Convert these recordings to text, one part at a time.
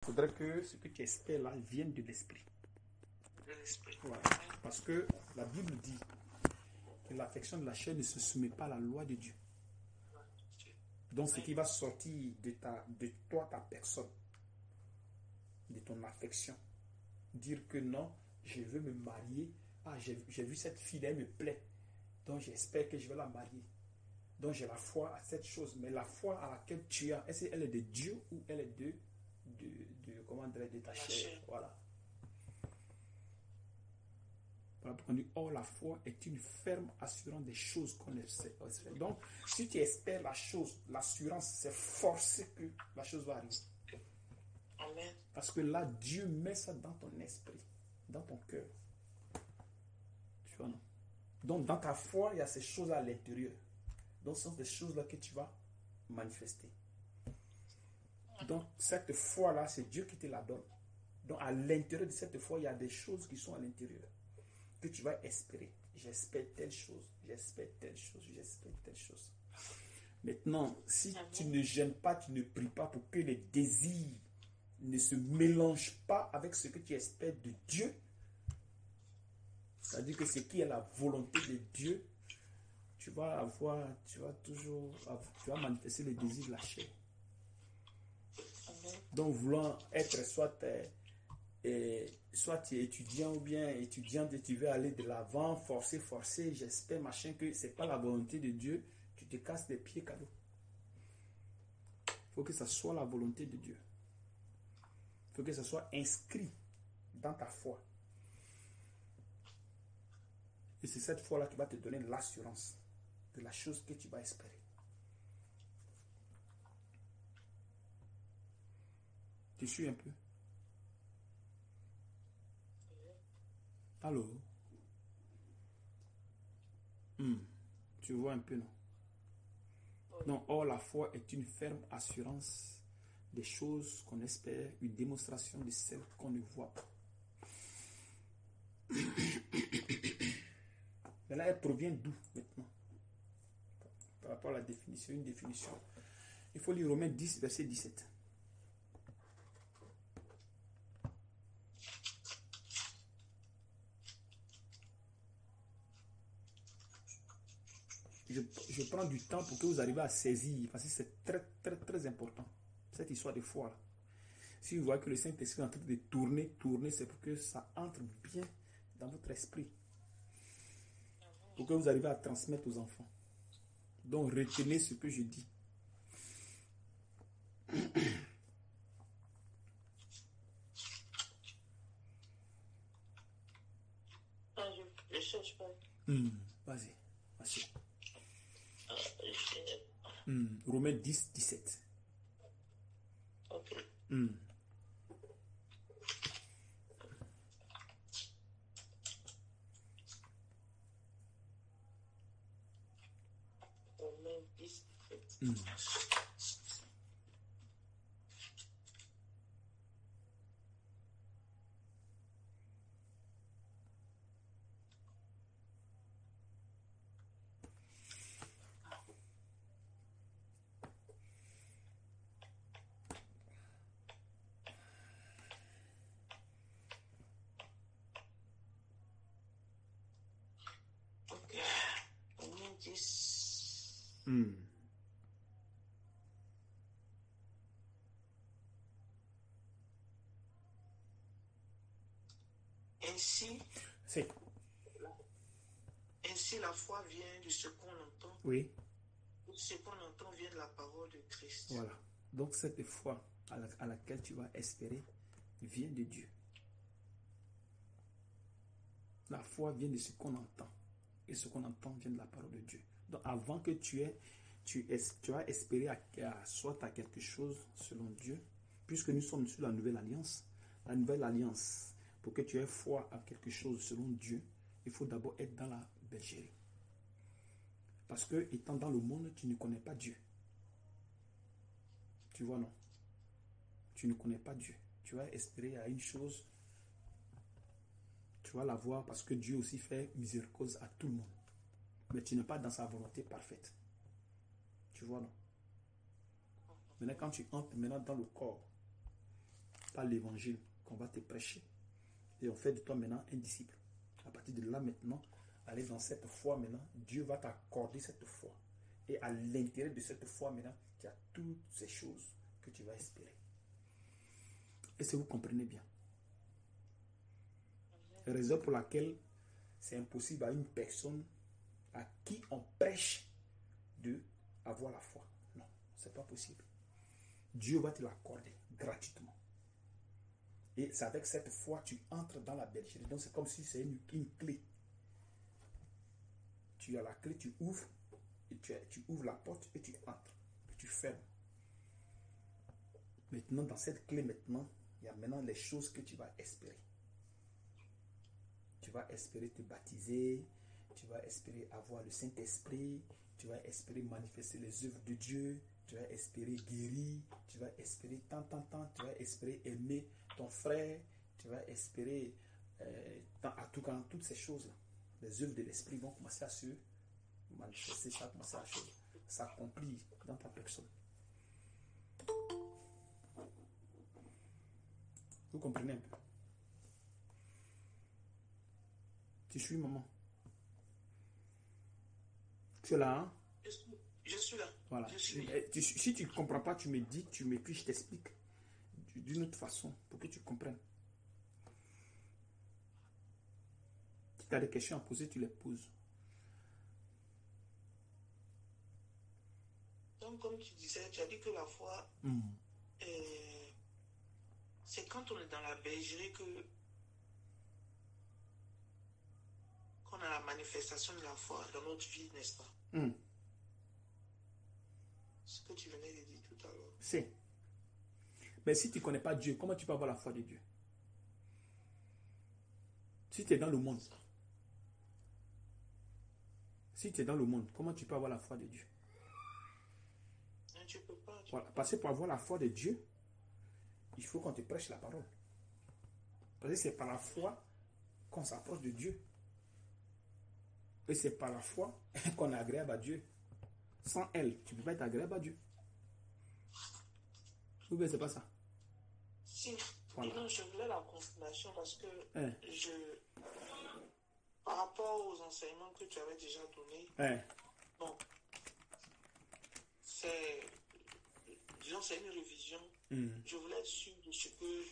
Il faudrait que ce que tu espères là vienne de l'esprit. De l'esprit. Voilà. Parce que la Bible dit que l'affection de la chair ne se soumet pas à la loi de Dieu. Donc ce qui va sortir de toi, ta personne, de ton affection, dire que non, je veux me marier, ah j'ai vu cette fille, elle me plaît, donc j'espère que je vais la marier. Donc j'ai la foi à cette chose, mais la foi à laquelle tu as, est-ce qu'elle est de Dieu ou elle est de comment dire, de ta chair? Voilà. Voilà pourquoi on dit, oh, la foi est une ferme assurance des choses qu'on espère. Donc, si tu espères la chose, l'assurance, c'est forcé que la chose va arriver. Amen. Parce que là, Dieu met ça dans ton esprit, dans ton cœur. Tu vois, non? Donc, dans ta foi, il y a ces choses à l'intérieur. Donc, ce sont des choses-là que tu vas manifester. Donc, cette foi-là, c'est Dieu qui te la donne. Donc, à l'intérieur de cette foi, il y a des choses qui sont à l'intérieur que tu vas espérer. J'espère telle chose, j'espère telle chose, j'espère telle chose. Maintenant, si tu ne gênes pas, tu ne pries pas pour que les désirs ne se mélangent pas avec ce que tu espères de Dieu, c'est-à-dire que ce qui est la volonté de Dieu, tu vas manifester les désirs de la chair. Donc, voulant être soit tu es étudiant ou bien étudiante et tu veux aller de l'avant, forcer, j'espère, machin, que c'est pas la volonté de Dieu, tu te casses les pieds, cadeau. Il faut que ça soit la volonté de Dieu. Il faut que ça soit inscrit dans ta foi. Et c'est cette foi-là qui va te donner l'assurance de la chose que tu vas espérer. Tu suis un peu? Allô? Tu vois un peu, non? Non, or la foi est une ferme assurance des choses qu'on espère, une démonstration de celles qu'on ne voit pas. Maintenant, elle provient d'où maintenant? Par rapport à la définition, une définition. Il faut lire Romains 10, verset 17. Je prends du temps pour que vous arriviez à saisir, parce que c'est très, très, très important, cette histoire de foi là. Si vous voyez que le Saint-Esprit est en train de tourner, c'est pour que ça entre bien dans votre esprit. Pour que vous arriviez à transmettre aux enfants. Donc, retenez ce que je dis. Je cherche pas. Vas-y. Romains 10, 17. Ok. Romains 10, 17. Ok. Romains 10. Ainsi, la foi vient de ce qu'on entend. Oui. Ce qu'on entend vient de la parole de Christ. Voilà. Donc cette foi à laquelle tu vas espérer vient de Dieu. La foi vient de ce qu'on entend. Et ce qu'on entend vient de la parole de Dieu. Donc avant que tu as espéré soit à quelque chose selon Dieu, puisque nous sommes sur la nouvelle alliance, pour que tu aies foi à quelque chose selon Dieu, il faut d'abord être dans la bergerie. Parce que étant dans le monde, tu ne connais pas Dieu. Tu vois, non? Tu ne connais pas Dieu. Tu vas espérer à une chose, tu vas la voir parce que Dieu aussi fait miséricorde à tout le monde. Mais tu n'es pas dans sa volonté parfaite. Tu vois, non? Maintenant, quand tu entres maintenant dans le corps, par l'évangile qu'on va te prêcher. Et on fait de toi maintenant un disciple. À partir de là maintenant, aller dans cette foi maintenant, Dieu va t'accorder cette foi. Et à l'intérieur de cette foi maintenant, il y a toutes ces choses que tu vas espérer. Est-ce que vous comprenez bien? Raison pour laquelle c'est impossible à une personne à qui on prêche de avoir la foi. Non, c'est pas possible. Dieu va te l'accorder gratuitement. Et c'est avec cette foi tu entres dans la bergerie. Donc c'est comme si c'est une clé. Tu as la clé, tu ouvres, et tu ouvres la porte et tu entres. Et tu fermes. Maintenant, dans cette clé, maintenant, il y a maintenant les choses que tu vas espérer. Tu vas espérer te baptiser, tu vas espérer avoir le Saint-Esprit, tu vas espérer manifester les œuvres de Dieu, tu vas espérer guérir, tu vas espérer tant, tu vas espérer aimer ton frère, tu vas espérer à tout cas, toutes ces choses-là. Les œuvres de l'Esprit vont commencer à se manifester, ça va commencer à s'accomplir dans ta personne. Vous comprenez un peu? Tu suis, maman? Tu es là, hein? Je suis là. Voilà. Je suis. Si tu ne comprends pas, tu me dis, puis je t'explique d'une autre façon pour que tu comprennes. Si tu as des questions à poser, tu les poses. Donc, comme tu disais, tu as dit que la foi, c'est quand on est dans la bergerie qu'on a la manifestation de la foi dans notre vie, n'est-ce pas? Ce que tu venais de dire tout à l'heure. C'est. Mais si tu ne connais pas Dieu, comment tu peux avoir la foi de Dieu? Si tu es dans le monde, comment tu peux avoir la foi de Dieu? Tu peux pas. Voilà. Parce que pour avoir la foi de Dieu, il faut qu'on te prêche la parole. Parce que c'est par la foi qu'on s'approche de Dieu. Et c'est par la foi qu'on est agréable à Dieu. Sans elle, tu ne peux pas être agréable à Dieu. Ou bien c'est pas ça? Si. Voilà. Non, je voulais la confirmation parce que par rapport aux enseignements que tu avais déjà donnés, bon, disons, c'est une révision. Je voulais être sûr de ce que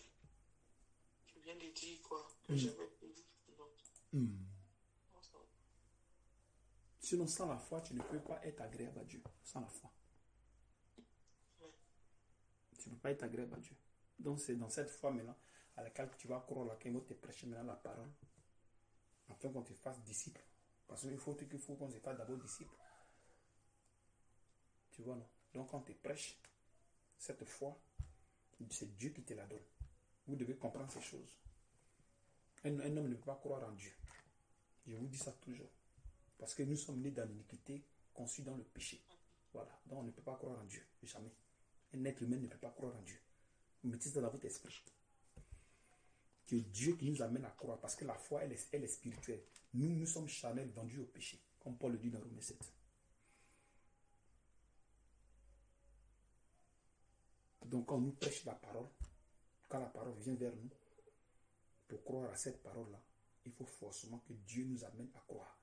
tu viens de dire, quoi, que j'avais dit. Sinon, sans la foi, tu ne peux pas être agréable à Dieu. Sans la foi. Tu ne peux pas être agréable à Dieu. Donc, c'est dans cette foi maintenant à laquelle tu vas croire, laquelle va te prêcher maintenant la parole, afin qu'on te fasse disciple. Parce qu'il faut qu'on se fasse d'abord disciple. Tu vois, non? Donc, quand on te prêche cette foi, c'est Dieu qui te la donne. Vous devez comprendre ces choses. Un homme ne peut pas croire en Dieu. Je vous dis ça toujours. Parce que nous sommes nés dans l'iniquité, conçus dans le péché. Voilà. Donc on ne peut pas croire en Dieu. Jamais. Un être humain ne peut pas croire en Dieu. Vous mettez ça dans votre esprit. C'est Dieu qui nous amène à croire. Parce que la foi, elle est spirituelle. Nous sommes charnels, vendus au péché. Comme Paul le dit dans Romains 7. Donc quand on nous prêche la parole, quand la parole vient vers nous, pour croire à cette parole-là, il faut forcément que Dieu nous amène à croire.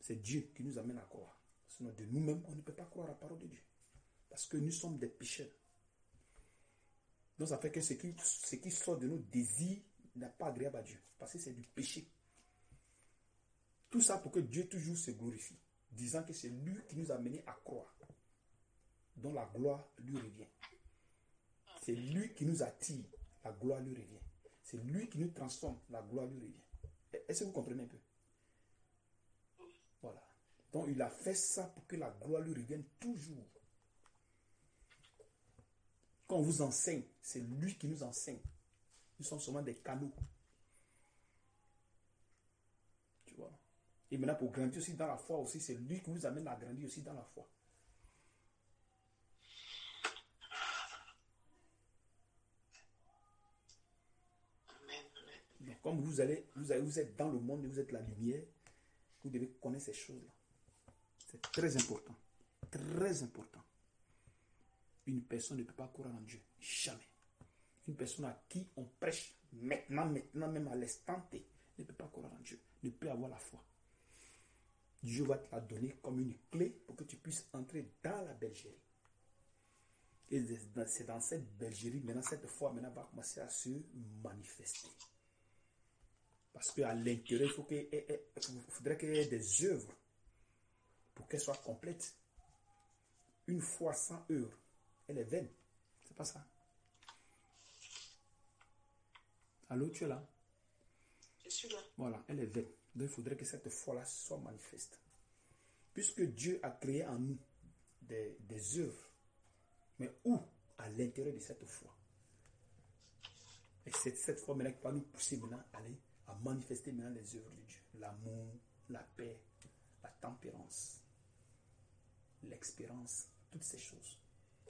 C'est Dieu qui nous amène à croire. Sinon, de nous-mêmes, on ne peut pas croire à la parole de Dieu. Parce que nous sommes des pécheurs. Donc, ça fait que ce qui sort de nos désirs n'est pas agréable à Dieu. Parce que c'est du péché. Tout ça pour que Dieu toujours se glorifie. Disant que c'est lui qui nous a menés à croire. Dont la gloire lui revient. C'est lui qui nous attire. La gloire lui revient. C'est lui qui nous transforme. La gloire lui revient. Est-ce que vous comprenez un peu? Voilà. Donc il a fait ça pour que la gloire lui revienne toujours. Quand on vous enseigne, c'est lui qui nous enseigne. Nous sommes seulement des canaux. Tu vois. Et maintenant pour grandir aussi dans la foi aussi, c'est lui qui nous amène à grandir aussi dans la foi. Donc comme vous êtes dans le monde et vous êtes la lumière, vous devez connaître ces choses-là. C'est très important. Très important. Une personne ne peut pas croire en Dieu. Jamais. Une personne à qui on prêche maintenant, même à l'instant T, ne peut pas croire en Dieu, ne peut avoir la foi. Dieu va te la donner comme une clé pour que tu puisses entrer dans la bergerie. Et c'est dans cette bergerie, maintenant, cette foi maintenant va commencer à se manifester. Parce qu'à l'intérieur, il faudrait qu'il y ait des œuvres pour qu'elle soit complète. Une foi sans œuvre, elle est vaine. C'est pas ça. Allô, tu es là? Je suis là. Voilà, elle est vaine. Donc il faudrait que cette foi-là soit manifeste. Puisque Dieu a créé en nous des œuvres, mais où? À l'intérieur de cette foi. Et c'est cette foi maintenant qui va nous pousser maintenant à manifester maintenant les œuvres de Dieu. L'amour, la paix, la tempérance, l'expérience, toutes ces choses.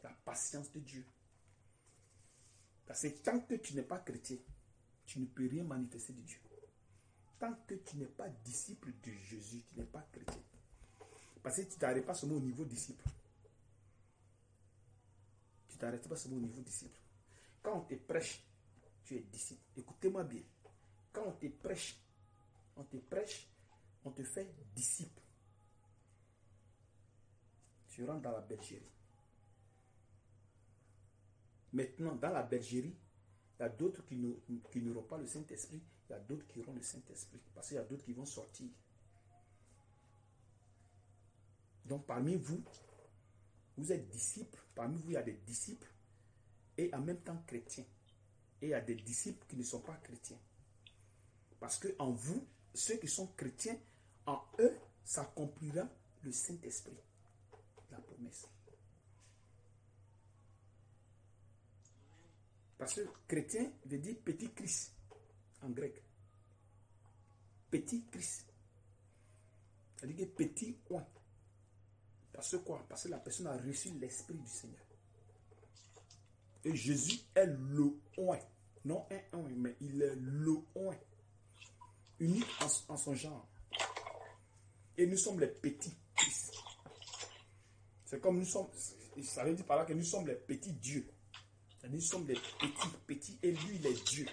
La patience de Dieu. Parce que tant que tu n'es pas chrétien, tu ne peux rien manifester de Dieu. Tant que tu n'es pas disciple de Jésus, tu n'es pas chrétien. Parce que tu ne t'arrêtes pas seulement au niveau disciple. Tu ne t'arrêtes pas seulement au niveau disciple. Quand on te prêche, tu es disciple. Écoutez-moi bien. Quand on te prêche, on te fait disciple. Tu rentres dans la bergerie. Maintenant, dans la bergerie, il y a d'autres qui n'auront pas le Saint-Esprit. Il y a d'autres qui auront le Saint-Esprit. Parce qu'il y a d'autres qui vont sortir. Donc, parmi vous, vous êtes disciples. Parmi vous, il y a des disciples et en même temps chrétiens. Et il y a des disciples qui ne sont pas chrétiens. Parce que en vous, ceux qui sont chrétiens, en eux, s'accomplira le Saint-Esprit. La promesse. Parce que chrétien veut dire petit Christ en grec. Petit Christ. C'est-à-dire que petit oint. Parce que quoi? Parce que la personne a reçu l'Esprit du Seigneur. Et Jésus est le oint. Non un oint, mais il est le oint. Unique en son genre. Et nous sommes les petits Christ. C'est comme nous sommes, ça veut dire par là que nous sommes les petits dieux. Nous sommes les petits, et lui, il est Dieu.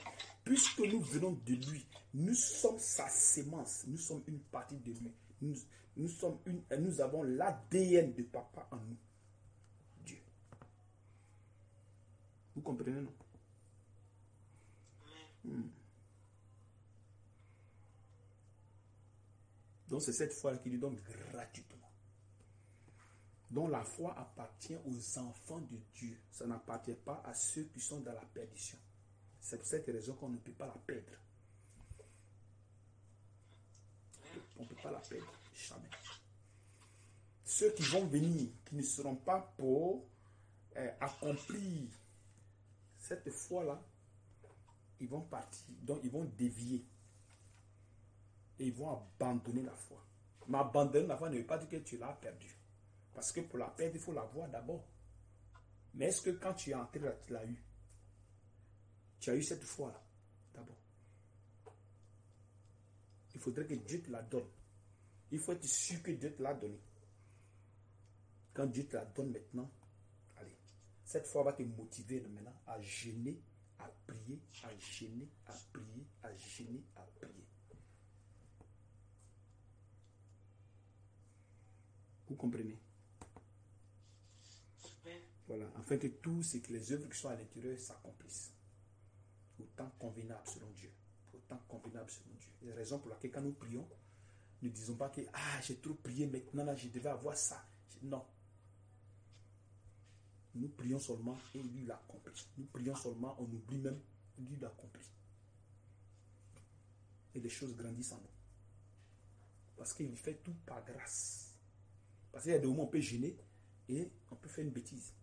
Puisque nous venons de lui, nous sommes sa sémence, nous sommes une partie de lui. Nous avons l'ADN de papa en nous. Dieu. Vous comprenez, non? Donc c'est cette foi qui lui donne gratuitement. Donc la foi appartient aux enfants de Dieu. Ça n'appartient pas à ceux qui sont dans la perdition. C'est pour cette raison qu'on ne peut pas la perdre. On ne peut pas la perdre. Jamais. Ceux qui vont venir, qui ne seront pas pour accomplir cette foi-là, ils vont partir. Donc ils vont dévier. Et ils vont abandonner la foi. Mais abandonner la foi ne veut pas dire que tu l'as perdue. Parce que pour la perdre, il faut la voir d'abord. Mais est-ce que quand tu es entré là, tu l'as eu? Tu as eu cette foi-là, d'abord. Il faudrait que Dieu te la donne. Il faut être sûr que Dieu te l'a donnée. Quand Dieu te la donne maintenant, allez, cette foi va te motiver maintenant à jeûner, à prier, à jeûner, à prier, à jeûner, à prier. Vous comprenez? Voilà, afin que tout ce que les œuvres qui sont à l'intérieur s'accomplissent. Autant convenable selon Dieu. Autant convenable selon Dieu. C'est la raison pour laquelle quand nous prions, ne disons pas que j'ai trop prié, maintenant là je devais avoir ça. Non. Nous prions seulement et lui l'accomplit. Nous prions seulement, on oublie même, lui l'accomplit. Et les choses grandissent en nous. Parce qu'il fait tout par grâce. Parce qu'il y a des moments où on peut gêner et on peut faire une bêtise.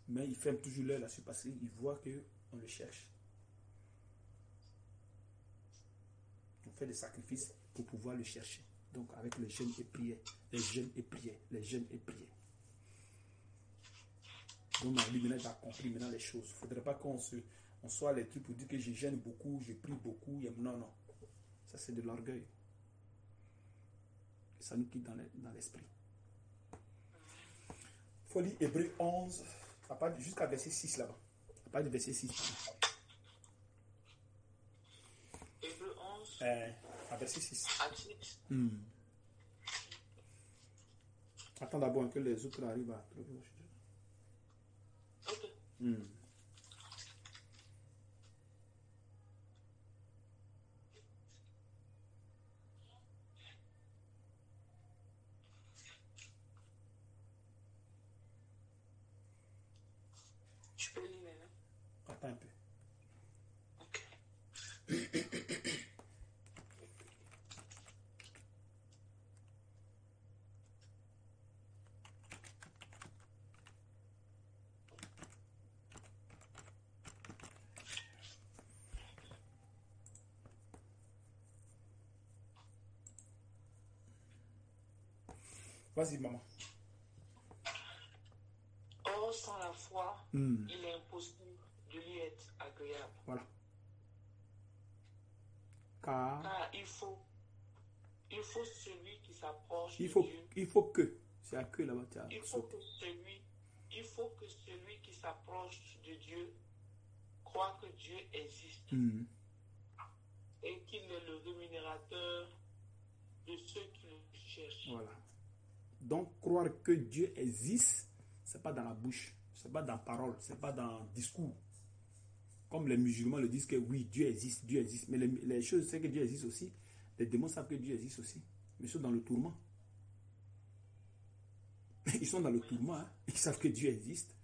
Mais il ferme toujours l'œil là-dessus parce qu'il voit qu'on le cherche. On fait des sacrifices pour pouvoir le chercher. Donc avec les jeûnes et prières, les jeûnes et prières, les jeûnes et prières. Donc lui maintenant il a compris maintenant les choses. Il ne faudrait pas qu'on soit les trucs pour dire que je jeûne beaucoup, je prie beaucoup. Non, non. Ça c'est de l'orgueil. Ça nous quitte dans l'esprit. Il faut lire Hébreux 11, jusqu'à verset 6 là-bas. Pas du verset 6. Hébreux 11. À verset 6. À 6. Attends d'abord que les autres arrivent à trouver. Ok. Tu peux lire maintenant. Attends un peu. Ok. Vas-y, maman. Or, sans la foi, il est impossible de lui être agréable. Voilà. Car il faut celui qui s'approche il de Dieu. Il faut que. C'est à que là-bas. Il faut que celui qui s'approche de Dieu croit que Dieu existe et qu'il est le rémunérateur de ceux qui le cherchent. Voilà. Donc, croire que Dieu existe, c'est pas dans la bouche, c'est pas dans la parole, c'est pas dans le discours. Comme les musulmans le disent que oui, Dieu existe. Mais les choses, c'est que Dieu existe aussi. Les démons savent que Dieu existe aussi. Mais ils sont dans le tourment. Ils sont dans le tourment. Hein. Ils savent que Dieu existe.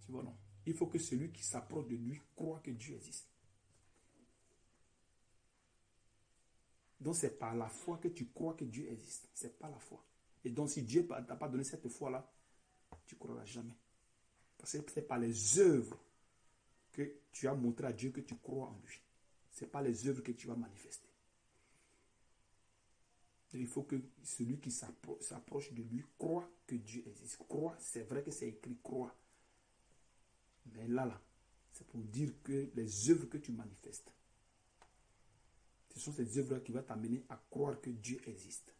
Tu vois, non? Il faut que celui qui s'approche de lui croit que Dieu existe. Donc, c'est par la foi que tu crois que Dieu existe. C'est pas la foi. Et donc, si Dieu ne t'a pas donné cette foi-là, tu ne croiras jamais. Parce que c'est par les œuvres que tu as montré à Dieu que tu crois en lui. Ce n'est pas les œuvres que tu vas manifester. Et il faut que celui qui s'approche de lui croit que Dieu existe. Croit, c'est vrai que c'est écrit croit. Mais là, c'est pour dire que les œuvres que tu manifestes, ce sont ces œuvres qui vont t'amener à croire que Dieu existe.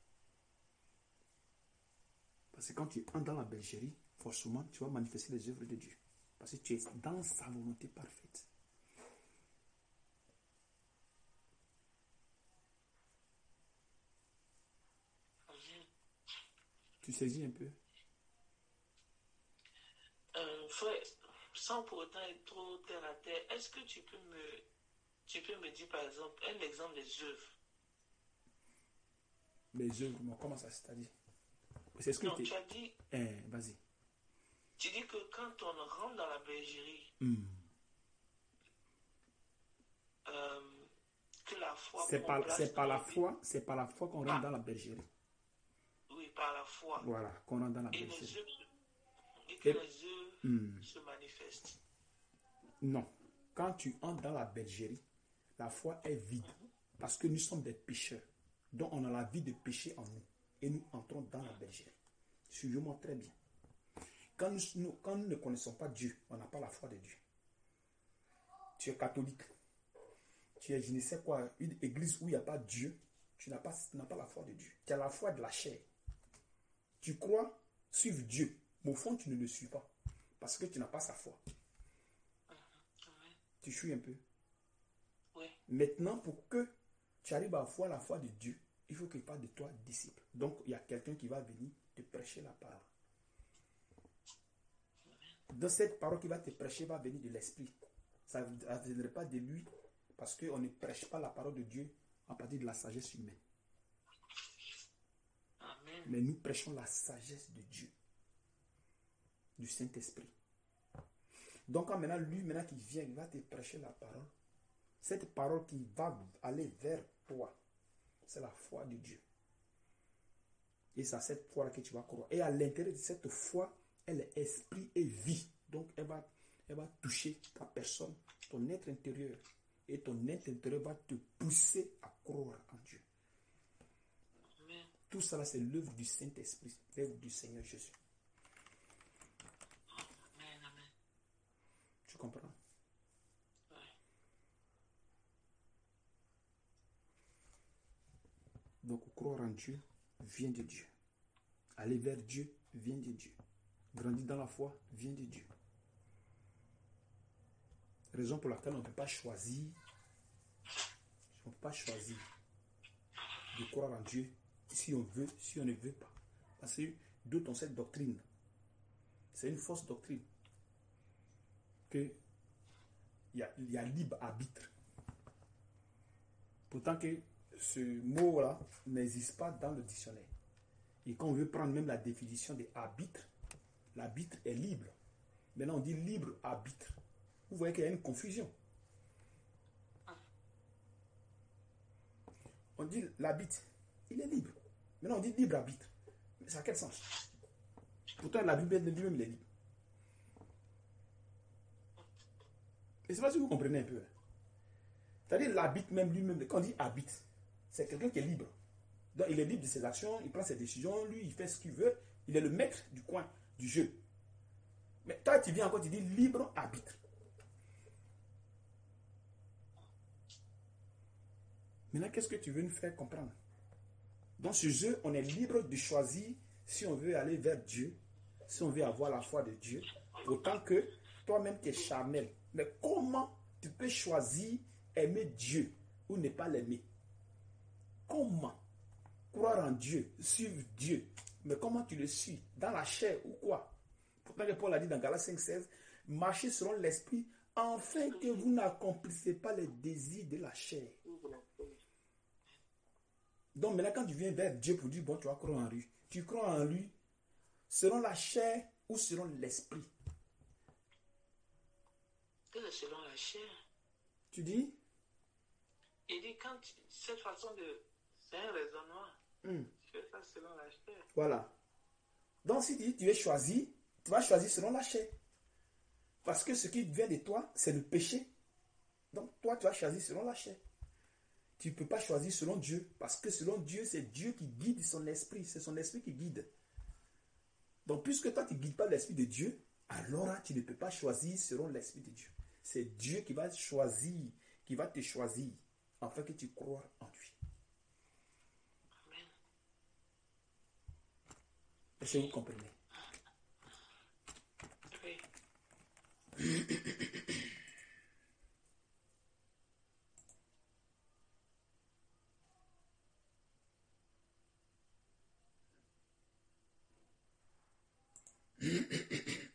Parce que quand tu entres dans la bergerie, forcément, tu vas manifester les œuvres de Dieu. Parce que tu es dans sa volonté parfaite. Tu saisis un peu? Frère, sans pour autant être trop terre à terre, est-ce que tu peux me dire par exemple un exemple des œuvres? Les œuvres, comment ça c'est-à-dire? C'est ce que non, tu as dit. Vas-y. Tu dis que quand on rentre dans la bergerie, que la foi. C'est par la foi qu'on rentre dans la bergerie. Oui, par la foi. Voilà, qu'on rentre dans la bergerie. Et que les œuvres se manifestent. Non. Quand tu entres dans la bergerie, la foi est vide. Parce que nous sommes des pécheurs. Donc on a la vie de péché en nous. Et nous entrons dans la bergerie. Suivez-moi très bien. Quand nous ne connaissons pas Dieu, on n'a pas la foi de Dieu. Tu es catholique. Tu es, je ne sais quoi, une église où il n'y a pas Dieu. Tu n'as pas la foi de Dieu. Tu as la foi de la chair. Tu crois suivre Dieu. Mais au fond, tu ne le suis pas. Parce que tu n'as pas sa foi. Tu suis un peu. Oui. Maintenant, pour que tu arrives à avoir la foi de Dieu, il faut qu'il parle de toi, disciple. Donc, il y a quelqu'un qui va venir te prêcher la parole. Dans cette parole qui va te prêcher, va venir de l'esprit. Ça ne viendrait pas de lui, parce qu'on ne prêche pas la parole de Dieu à partir de la sagesse humaine. Amen. Mais nous prêchons la sagesse de Dieu, du Saint-Esprit. Donc, quand lui qui vient, il va te prêcher la parole. Cette parole qui va aller vers toi, c'est la foi de Dieu. Et c'est à cette foi que tu vas croire. Et à l'intérieur de cette foi, elle est esprit et vie. Donc, elle va toucher ta personne, ton être intérieur. Et ton être intérieur va te pousser à croire en Dieu. Amen. Tout ça, c'est l'œuvre du Saint-Esprit, l'œuvre du Seigneur Jésus. Amen, amen. Tu comprends? Oui. Donc, croire en Dieu vient de Dieu. Aller vers Dieu vient de Dieu. Grandir dans la foi vient de Dieu. Raison pour laquelle on ne peut pas choisir. On ne peut pas choisir de croire en Dieu si on veut, si on ne veut pas. Parce que d'autres ont cette doctrine. C'est une fausse doctrine. Que il y a libre arbitre. Pourtant que ce mot-là n'existe pas dans le dictionnaire. Et quand on veut prendre même la définition de arbitre, l'arbitre est libre. Maintenant on dit libre arbitre. Vous voyez qu'il y a une confusion. On dit l'arbitre, il est libre. Maintenant on dit libre arbitre. Mais ça a quel sens? Pourtant la Bible lui-même il est libre. Et c'est pas si vous comprenez un peu. C'est-à-dire l'arbitre même lui-même, quand on dit arbitre, c'est quelqu'un qui est libre. Donc il est libre de ses actions, il prend ses décisions, lui il fait ce qu'il veut, il est le maître du coin, du jeu. Mais toi tu viens encore, tu dis libre arbitre. Maintenant qu'est-ce que tu veux nous faire comprendre? Dans ce jeu, on est libre de choisir si on veut aller vers Dieu, si on veut avoir la foi de Dieu, autant que toi-même tu es charnel. Mais comment tu peux choisir aimer Dieu ou ne pas l'aimer? Comment croire en Dieu, suivre Dieu? Mais comment tu le suis? Dans la chair ou quoi? Pourtant que Paul a dit dans Galates 5,16, marchez selon l'esprit, afin que vous n'accomplissez pas les désirs de la chair. Donc maintenant quand tu viens vers Dieu pour dire, bon, tu vas croire en lui, tu crois en lui selon la chair ou selon l'esprit? Selon la chair. Tu dis? Il dit quand cette façon de... C'est un raisonnement. Tu fais ça selon la chair. Voilà. Donc si tu es choisi, tu vas choisir selon la chair. Parce que ce qui vient de toi, c'est le péché. Donc toi, tu vas choisir selon la chair. Tu ne peux pas choisir selon Dieu. Parce que selon Dieu, c'est Dieu qui guide son esprit. C'est son esprit qui guide. Donc puisque toi, tu ne guides pas l'esprit de Dieu, alors là, tu ne peux pas choisir selon l'esprit de Dieu. C'est Dieu qui va choisir, qui va te choisir, afin que tu crois en lui. Amen. Est-ce que vous comprenez? Oui.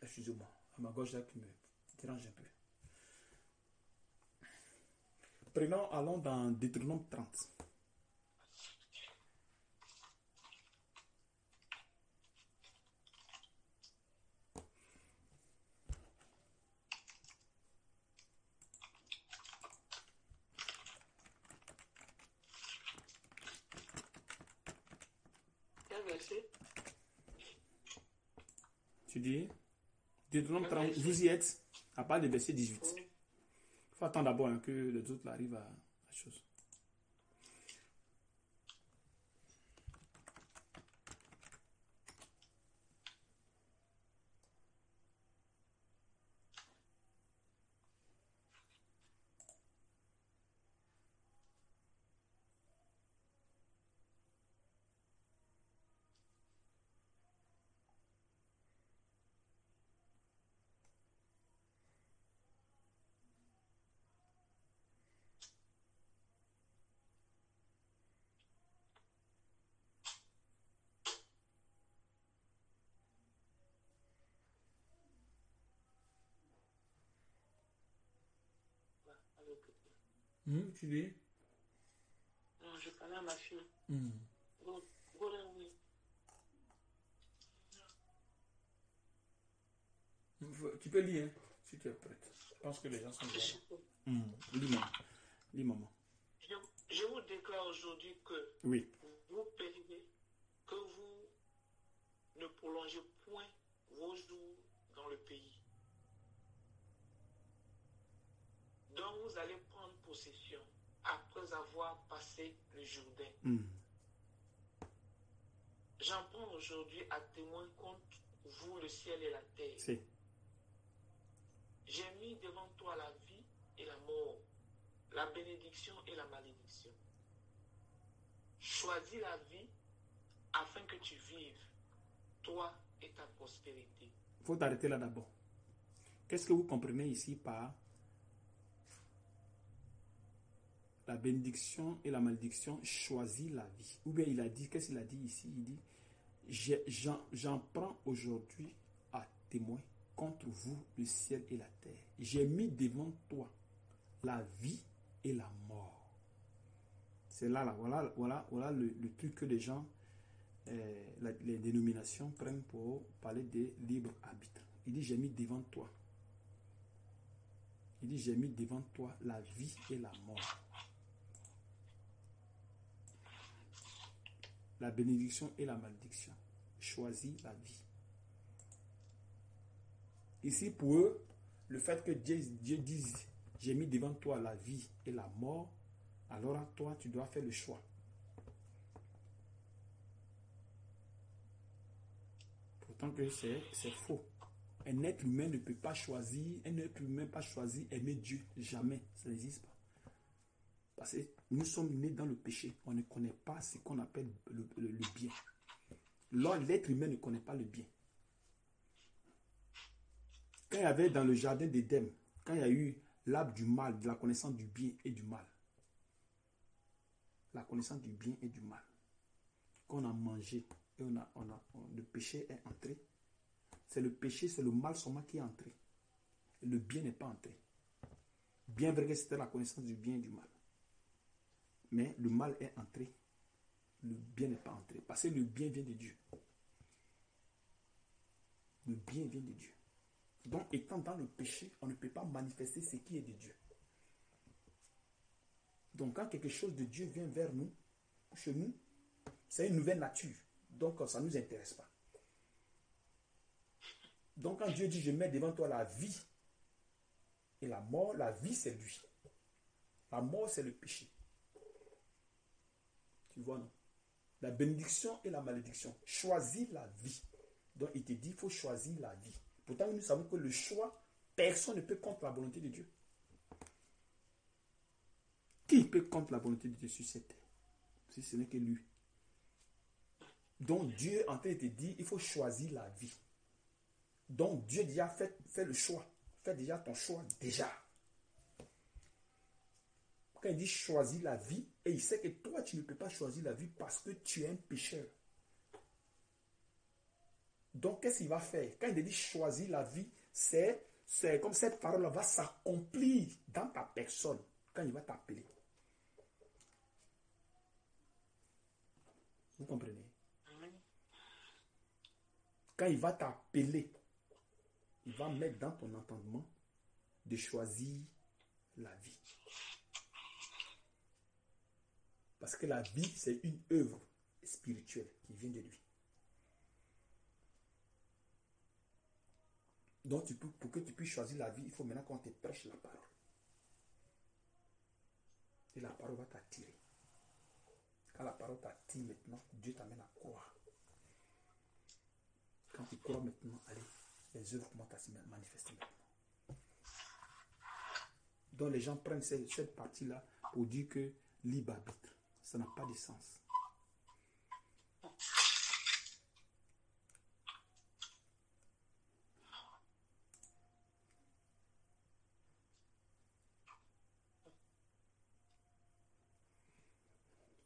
Excusez-moi, à ma gauche là qui me dérange un peu. Allons dans Deutéronome 30. Quel verset? Tu dis Deutéronome 30, vous y êtes, à part le verset 18. Il faut attendre d'abord que les autres arrivent à la chose. Tu dis Non, je parlais à ma fille. Go down, oui. Tu peux lire, hein, si tu es prête. Je pense que les gens sont déjà là. Lis, maman. Je vous déclare aujourd'hui que oui. Vous périvez, que vous ne prolongez point vos jours dans le pays dont vous allez prendre possession après avoir passé le Jourdain. J'en prends aujourd'hui à témoin contre vous le ciel et la terre. Si. J'ai mis devant toi la vie et la mort, la bénédiction et la malédiction. Choisis la vie afin que tu vives, toi et ta prospérité. Il faut t'arrêter là d'abord. Qu'est-ce que vous comprenez ici par la bénédiction et la malédiction, choisis la vie. Ou bien il a dit, qu'est-ce qu'il a dit ici? Il dit, j'en prends aujourd'hui à témoin contre vous le ciel et la terre. J'ai mis devant toi la vie et la mort. C'est là, voilà le truc que les gens, les dénominations prennent pour parler de libre arbitre. Il dit, j'ai mis devant toi. Il dit, j'ai mis devant toi la vie et la mort. La bénédiction et la malédiction. Choisis la vie. Ici, pour eux, le fait que Dieu dise, j'ai mis devant toi la vie et la mort, alors à toi, tu dois faire le choix. Pourtant que c'est faux. Un être humain ne peut pas choisir, aimer Dieu. Jamais. Ça n'existe pas. Parce que nous sommes nés dans le péché. On ne connaît pas ce qu'on appelle le bien. L'être humain ne connaît pas le bien. Quand il y avait dans le jardin d'Éden, quand il y a eu l'arbre du mal, de la connaissance du bien et du mal, la connaissance du bien et du mal, qu'on a mangé et le péché est entré, c'est le péché, c'est le mal seulement qui est entré. Le bien n'est pas entré. Bien vrai que c'était la connaissance du bien et du mal. Mais le mal est entré. Le bien n'est pas entré. Parce que le bien vient de Dieu. Le bien vient de Dieu. Donc, étant dans le péché, on ne peut pas manifester ce qui est de Dieu. Donc, quand quelque chose de Dieu vient vers nous, chez nous, c'est une nouvelle nature. Donc, ça ne nous intéresse pas. Donc, quand Dieu dit, je mets devant toi la vie et la mort, la vie, c'est lui. La mort, c'est le péché. Tu vois, non? La bénédiction et la malédiction. Choisis la vie. Donc, il te dit, il faut choisir la vie. Pourtant, nous savons que le choix, personne ne peut contre la volonté de Dieu. Qui peut contre la volonté de Dieu sur cette terre? Si ce n'est que lui. Donc, Dieu est en train de te dire, il faut choisir la vie. Donc, Dieu déjà fait le choix. Fais déjà ton choix, déjà. Quand il dit choisis la vie, et il sait que toi, tu ne peux pas choisir la vie parce que tu es un pécheur. Donc, qu'est-ce qu'il va faire? Quand il dit choisis la vie, c'est comme cette parole va s'accomplir dans ta personne quand il va t'appeler. Vous comprenez? Quand il va t'appeler, il va mettre dans ton entendement de choisir la vie. Parce que la vie, c'est une œuvre spirituelle qui vient de lui. Donc, pour que tu puisses choisir la vie, il faut maintenant qu'on te prêche la parole. Et la parole va t'attirer. Quand la parole t'attire maintenant, Dieu t'amène à croire. Quand tu crois maintenant, allez, les œuvres commencent à se manifester maintenant. Donc, les gens prennent cette partie-là pour dire que libre arbitre. Ça n'a pas de sens.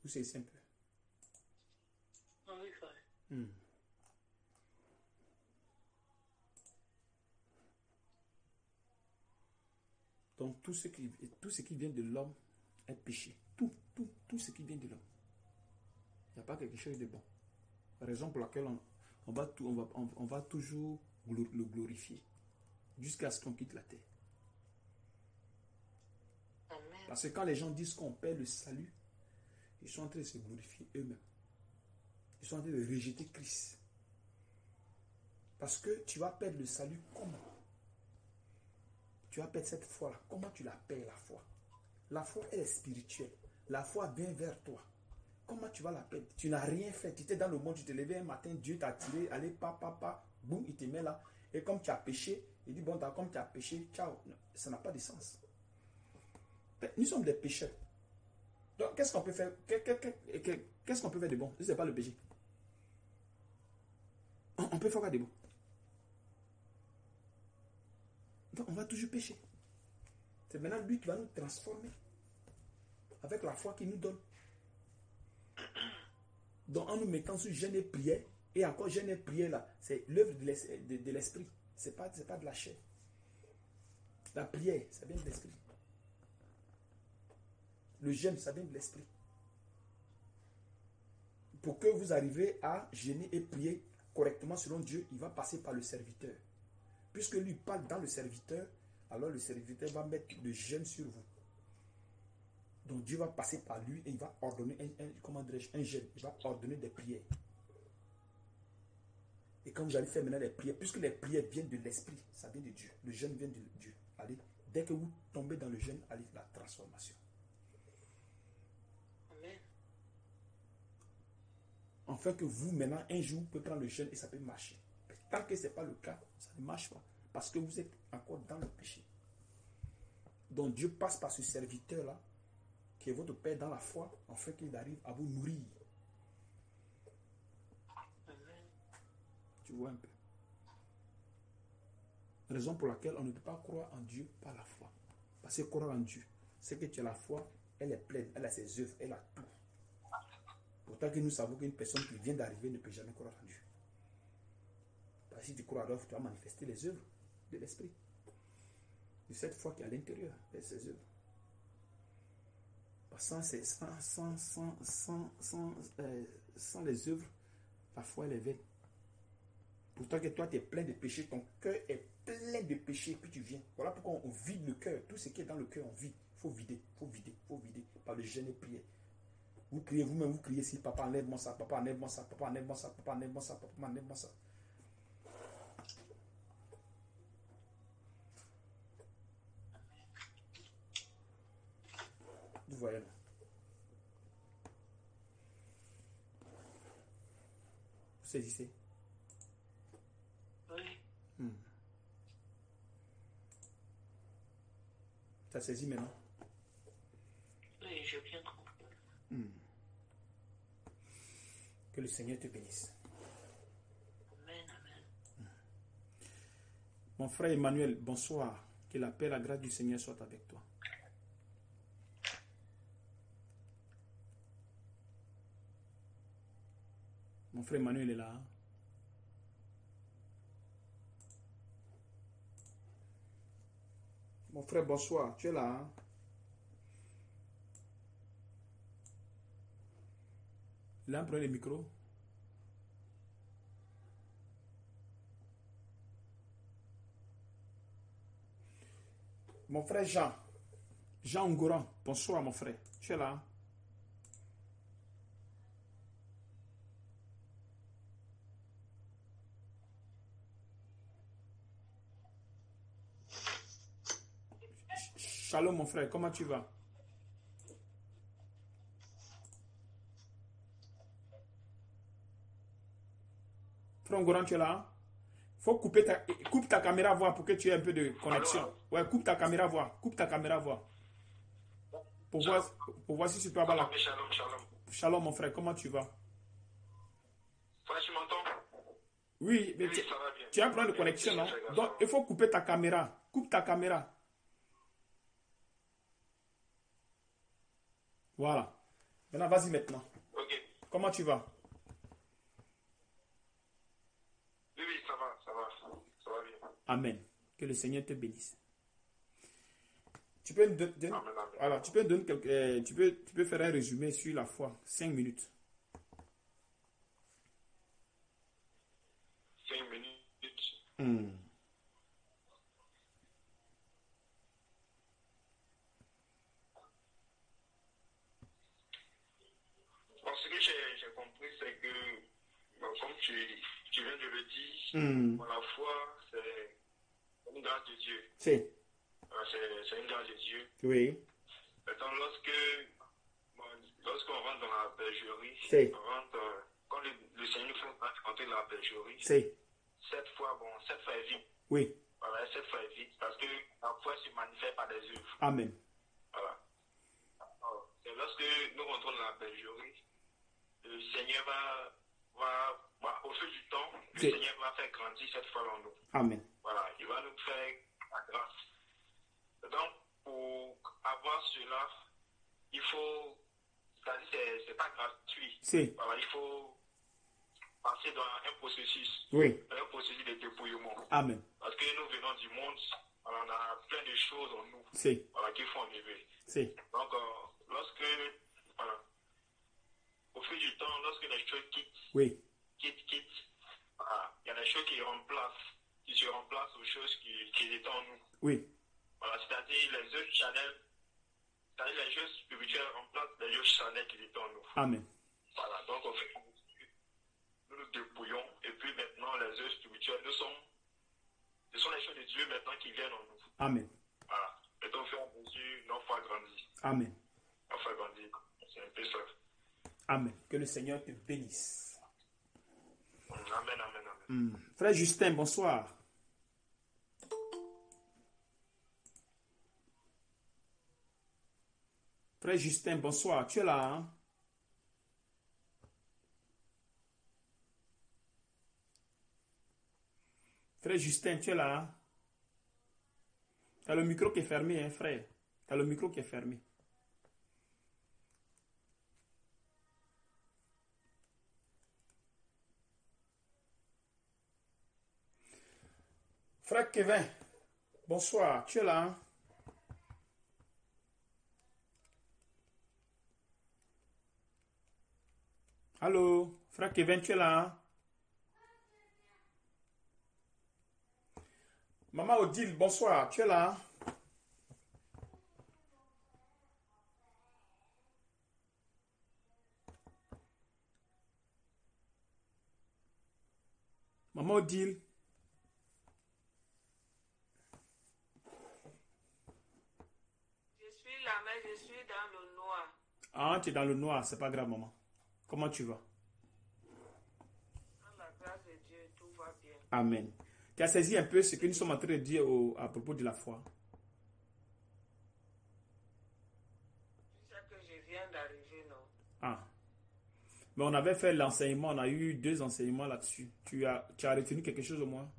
Vous savez, c'est un peu. Oui, frère. Donc, tout ce qui vient de l'homme est péché. Tout ce qui vient de l'homme. Il n'y a pas quelque chose de bon. Raison pour laquelle on va toujours le glorifier jusqu'à ce qu'on quitte la terre. Amen. Parce que quand les gens disent qu'on perd le salut, ils sont en train de se glorifier eux-mêmes. Ils sont en train de rejeter Christ. Parce que tu vas perdre le salut comment? Tu vas perdre cette foi-là. Comment tu la perds, la foi? La foi, elle est spirituelle. La foi vient vers toi. Comment tu vas la perdre? Tu n'as rien fait. Tu étais dans le monde, tu te levais un matin, Dieu t'a tiré, allez, boum, il te met là. Et comme tu as péché, il dit, bon, comme tu as péché, ciao. Non, ça n'a pas de sens. Nous sommes des pécheurs. Donc, qu'est-ce qu'on peut faire? Qu'est-ce qu'on peut faire de bon? Ce n'est pas le péché. On peut faire quoi de bon? Donc, on va toujours pécher. C'est maintenant lui qui va nous transformer avec la foi qu'il nous donne. Donc, en nous mettant sur jeûne et prière, et encore jeûne et prière là, c'est l'œuvre de l'esprit. C'est pas de la chair. La prière, ça vient de l'esprit. Le jeûne, ça vient de l'esprit. Pour que vous arriviez à jeûner et prier correctement selon Dieu, il va passer par le serviteur. Puisque lui parle dans le serviteur, alors le serviteur va mettre le jeûne sur vous. Donc Dieu va passer par lui et il va ordonner un jeûne. Il va ordonner des prières. Et quand vous allez faire maintenant les prières, puisque les prières viennent de l'esprit, ça vient de Dieu. Le jeûne vient de Dieu. Allez, dès que vous tombez dans le jeûne, allez, la transformation. Amen. Enfin que vous, maintenant, un jour, vous pouvez prendre le jeûne et ça peut marcher. Mais tant que ce n'est pas le cas, ça ne marche pas. Parce que vous êtes encore dans le péché. Donc Dieu passe par ce serviteur-là, qui est votre Père dans la foi, afin qu'il arrive à vous nourrir. Amen. Tu vois un peu. Raison pour laquelle on ne peut pas croire en Dieu par la foi. Parce que croire en Dieu, c'est que tu as la foi, elle est pleine, elle a ses œuvres, elle a tout. Pourtant que nous savons qu'une personne qui vient d'arriver ne peut jamais croire en Dieu. Parce que si tu crois à l'œuvre, tu vas manifester les œuvres de l'esprit. De cette foi qui est à l'intérieur de ces œuvres. Sans les œuvres, la foi elle est vaine. Pourtant que toi tu es plein de péchés, ton cœur est plein de péchés, puis tu viens. Voilà pourquoi on vide le cœur. Tout ce qui est dans le cœur, on vide. Il faut vider, par le jeûne et prière. Vous criez vous-même, vous criez si papa enlève-moi ça, papa enlève-moi ça, papa enlève-moi ça, papa enlève-moi ça, papa enlève-moi ça. Vous voyez là. Vous saisissez? Oui. Tu as saisi maintenant? Oui, j'ai bien compris. Que le Seigneur te bénisse. Amen, amen. Mon frère Emmanuel, bonsoir. Que la paix et la grâce du Seigneur soient avec toi. Mon frère Emmanuel est là. Hein? Mon frère, bonsoir. Tu es là. Hein? Là, prenez le micro. Mon frère Jean. Jean Ngoran. Bonsoir, mon frère. Tu es là. Hein? Shalom, mon frère. Comment tu vas? Frère Ngoran, tu es là? Faut coupe ta caméra voir pour que tu aies un peu de connexion. Alors, ouais, coupe ta caméra voir. Coupe ta caméra voir. Pour voir si tu peux avoir la... Shalom, shalom. Shalom, mon frère. Comment tu vas? Frère, tu m'entends? Oui, mais Oui, ça va bien. tu as un problème de connexion, non? Donc, il faut couper ta caméra. Coupe ta caméra. Voilà. Maintenant, vas-y maintenant. Ok. Comment tu vas? Oui, ça va bien. Amen. Que le Seigneur te bénisse. Tu peux donner, Amen, amen. alors, tu peux donner tu peux faire un résumé sur la foi. 5 minutes. 5 minutes. Bon, ce que j'ai compris, c'est que, bon, comme tu viens de le dire, bon, la foi, c'est une grâce de Dieu. C'est. C'est une grâce de Dieu. Oui. Maintenant, lorsqu'on rentre dans la bergerie, C'est. Quand le Seigneur nous fait rentrer dans la bergerie, C'est. cette fois est vide. Oui. Voilà, cette fois est vide parce que la foi se manifeste par des œuvres. Amen. Voilà. Alors, c'est lorsque nous rentrons dans la bergerie, le Seigneur va au fil du temps, le C'est. Seigneur va faire grandir cette foi en nous. Amen. Voilà, il va nous faire la grâce. Donc, pour avoir cela, il faut, c'est-à-dire c'est pas gratuit. Si. Voilà, il faut passer dans un processus Oui. de dépouillement. Amen. Parce que nous venons du monde, alors on a plein de choses en nous, Si. voilà, qu'il faut enlever. Si. Donc, lorsque, voilà, au fil du temps, lorsque les choses Oui. quittent, voilà, il y a des choses qui se remplacent aux choses qui étaient en nous. Oui. Voilà, c'est-à-dire les œufs charnels, c'est-à-dire les choses spirituelles remplacent les œufs charnels qui étaient en nous. Amen. Voilà, donc au fait, nous nous dépouillons, et puis maintenant les œufs spirituels, ce sont les choses de Dieu maintenant qui viennent en nous. Amen. Voilà. Et donc, au fur et à mesure, nos foi grandit. Amen. Nos foi grandit. C'est un peu ça. Amen. Que le Seigneur te bénisse. Amen, amen, amen. Frère Justin, bonsoir. Frère Justin, bonsoir. Tu es là, hein? Frère Justin, tu es là, hein? Tu as le micro qui est fermé, hein, frère. Tu as le micro qui est fermé. Frère Kevin, bonsoir. Tu es là, hein? Allô, frère Kevin, tu es là, hein? Maman Odile, bonsoir. Tu es là, hein? Maman Odile. Je suis là, mais je suis dans le noir. Ah, tu es dans le noir, c'est pas grave, maman. Comment tu vas? Dans la grâce de Dieu, tout va bien. Amen. Tu as saisi un peu ce que nous sommes en train de dire à propos de la foi? C'est ça que je viens d'arriver, non? Ah. Mais on avait fait l'enseignement, on a eu 2 enseignements là-dessus. Tu as retenu quelque chose au moins?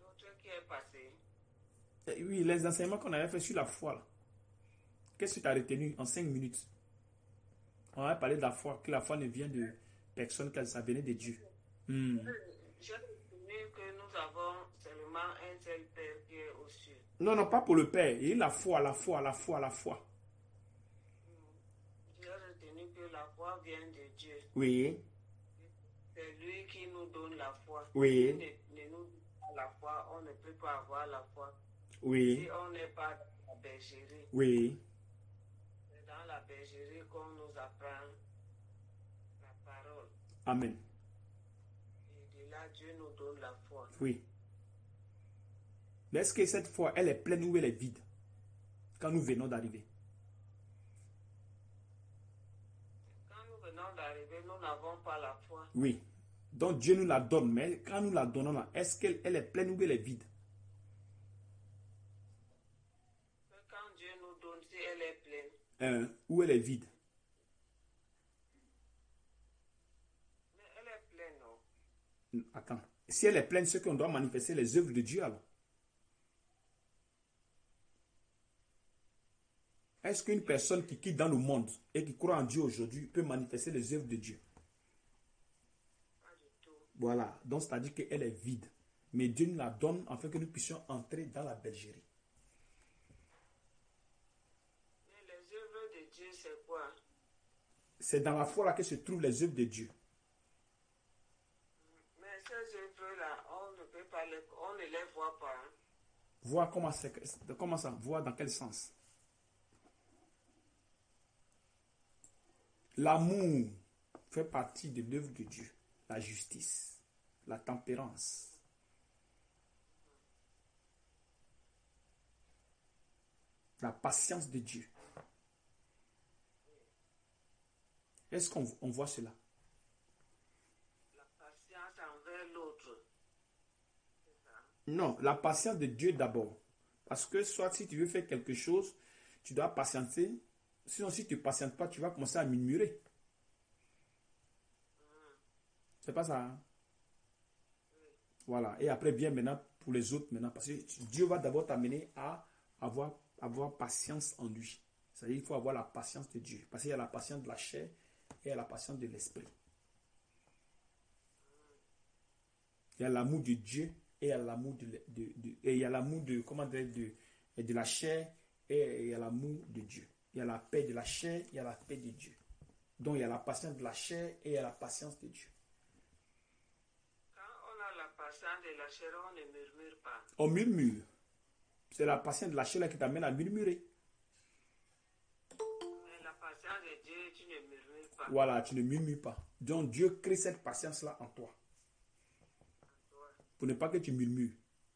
L'autre qui est passé. Oui, les enseignements qu'on avait fait sur la foi, là. Qu'est-ce que tu as retenu en 5 minutes? On avait parlé de la foi, que la foi ne vient de personne, que ça venait de Dieu. J'ai retenu que nous avons seulement un seul Père qui est aux cieux. Non, non, pas pour le Père. Il y a la foi, la foi, la foi, la foi. J'ai retenu que la foi vient de Dieu. Oui. C'est lui qui nous donne la foi. Oui. S'il ne nous donne pas la foi, on ne peut pas avoir la foi. Oui. Si on n'est pas dans la bergerie, Oui. c'est dans la bergerie qu'on nous apprend la parole. Amen. Et de là, Dieu nous donne la foi. Oui. Mais est-ce que cette foi, elle est pleine ou elle est vide quand nous venons d'arriver? Quand nous venons d'arriver, nous n'avons pas la foi. Oui. Donc Dieu nous la donne, mais quand nous la donnons là, est-ce qu'elle est pleine ou elle est vide? Mais quand Dieu nous donne, si elle est pleine, Ou elle est vide? mais elle est pleine, non? Attends. Si elle est pleine, c'est qu'on doit manifester les œuvres de Dieu alors. Est-ce qu'une personne qui quitte dans le monde et qui croit en Dieu aujourd'hui peut manifester les œuvres de Dieu? Pas du tout. Voilà. Donc, c'est-à-dire qu'elle est vide. Mais Dieu nous la donne afin que nous puissions entrer dans la bergerie. Mais les œuvres de Dieu, c'est quoi? C'est dans la foi là que se trouvent les œuvres de Dieu. Mais ces œuvres-là, on ne peut pas on ne les voit pas. Hein? Voir comment ça? Voir dans quel sens? L'amour fait partie de l'œuvre de Dieu. La justice, la tempérance. La patience de Dieu. Est-ce qu'on voit cela? La patience envers l'autre. C'est ça. Non, la patience de Dieu d'abord. Parce que soit si tu veux faire quelque chose, tu dois patienter. Sinon, si tu ne patientes pas, tu vas commencer à murmurer. C'est pas ça, hein? Voilà. Et après, bien maintenant pour les autres maintenant. Parce que Dieu va d'abord t'amener à avoir patience en lui. C'est-à-dire qu'il faut avoir la patience de Dieu. Parce qu'il y a la patience de la chair et il y a la patience de l'esprit. Il y a l'amour de Dieu et il y a l'amour et il y a l'amour de la chair et il y a l'amour de Dieu. Il y a la paix de la chair, il y a la paix de Dieu. Donc il y a la patience de la chair et il y a la patience de Dieu. Quand on a la patience de la chair, on ne murmure pas. On murmure. C'est la patience de la chair qui t'amène à murmurer. Mais la patience de Dieu, tu ne murmures pas. Voilà, tu ne murmures pas. Donc Dieu crée cette patience-là en toi. Pour ne pas que tu murmures.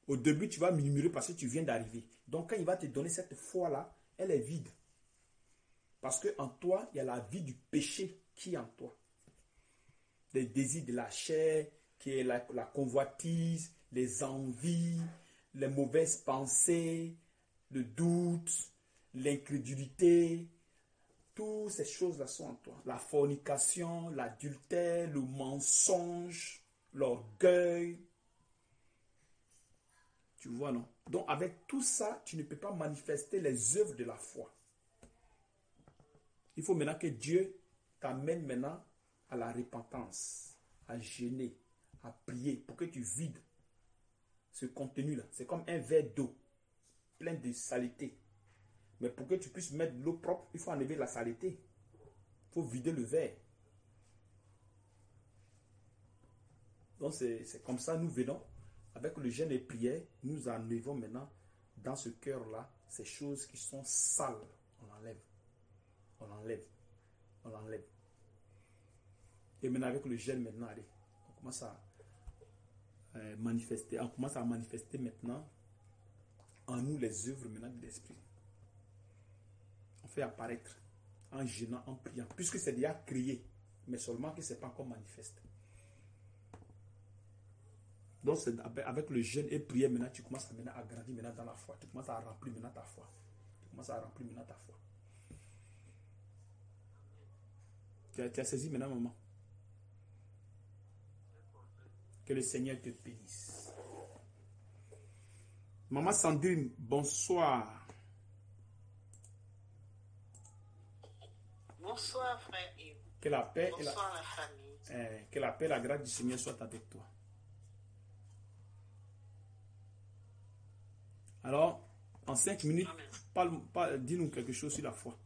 Au début, tu vas murmurer parce que tu viens d'arriver. Donc quand il va te donner cette foi-là, elle est vide. Parce qu'en toi, il y a la vie du péché qui est en toi. Les désirs de la chair, qui est la convoitise, les envies, les mauvaises pensées, le doute, l'incrédulité. Toutes ces choses-là sont en toi. La fornication, l'adultère, le mensonge, l'orgueil. Tu vois, non? Donc avec tout ça, tu ne peux pas manifester les œuvres de la foi. Il faut maintenant que Dieu t'amène maintenant à la repentance, à jeûner, à prier pour que tu vides ce contenu-là. C'est comme un verre d'eau plein de saleté. Mais pour que tu puisses mettre de l'eau propre, il faut enlever la saleté. Il faut vider le verre. Donc c'est comme ça nous venons. Avec le jeûne et prière, nous enlevons maintenant dans ce cœur-là ces choses qui sont sales. On enlève. On enlève. On enlève. Et maintenant avec le jeûne maintenant, allez, on commence à manifester. On commence à manifester maintenant en nous les œuvres maintenant de l'esprit. On fait apparaître en jeûnant, en priant, puisque c'est déjà créé, mais seulement que ce n'est pas encore manifesté. Donc c'est avec le jeûne et prière maintenant, tu commences à grandir maintenant dans la foi. Tu commences à remplir maintenant ta foi. Tu commences à remplir maintenant ta foi. Tu as saisi maintenant, maman? Que le Seigneur te bénisse. Maman Sandrine, bonsoir. Bonsoir, frère Yves. Que la paix Bonsoir, la famille. Que la paix et la grâce du Seigneur soient avec toi. Alors, en 5 minutes, dis-nous quelque chose sur la foi.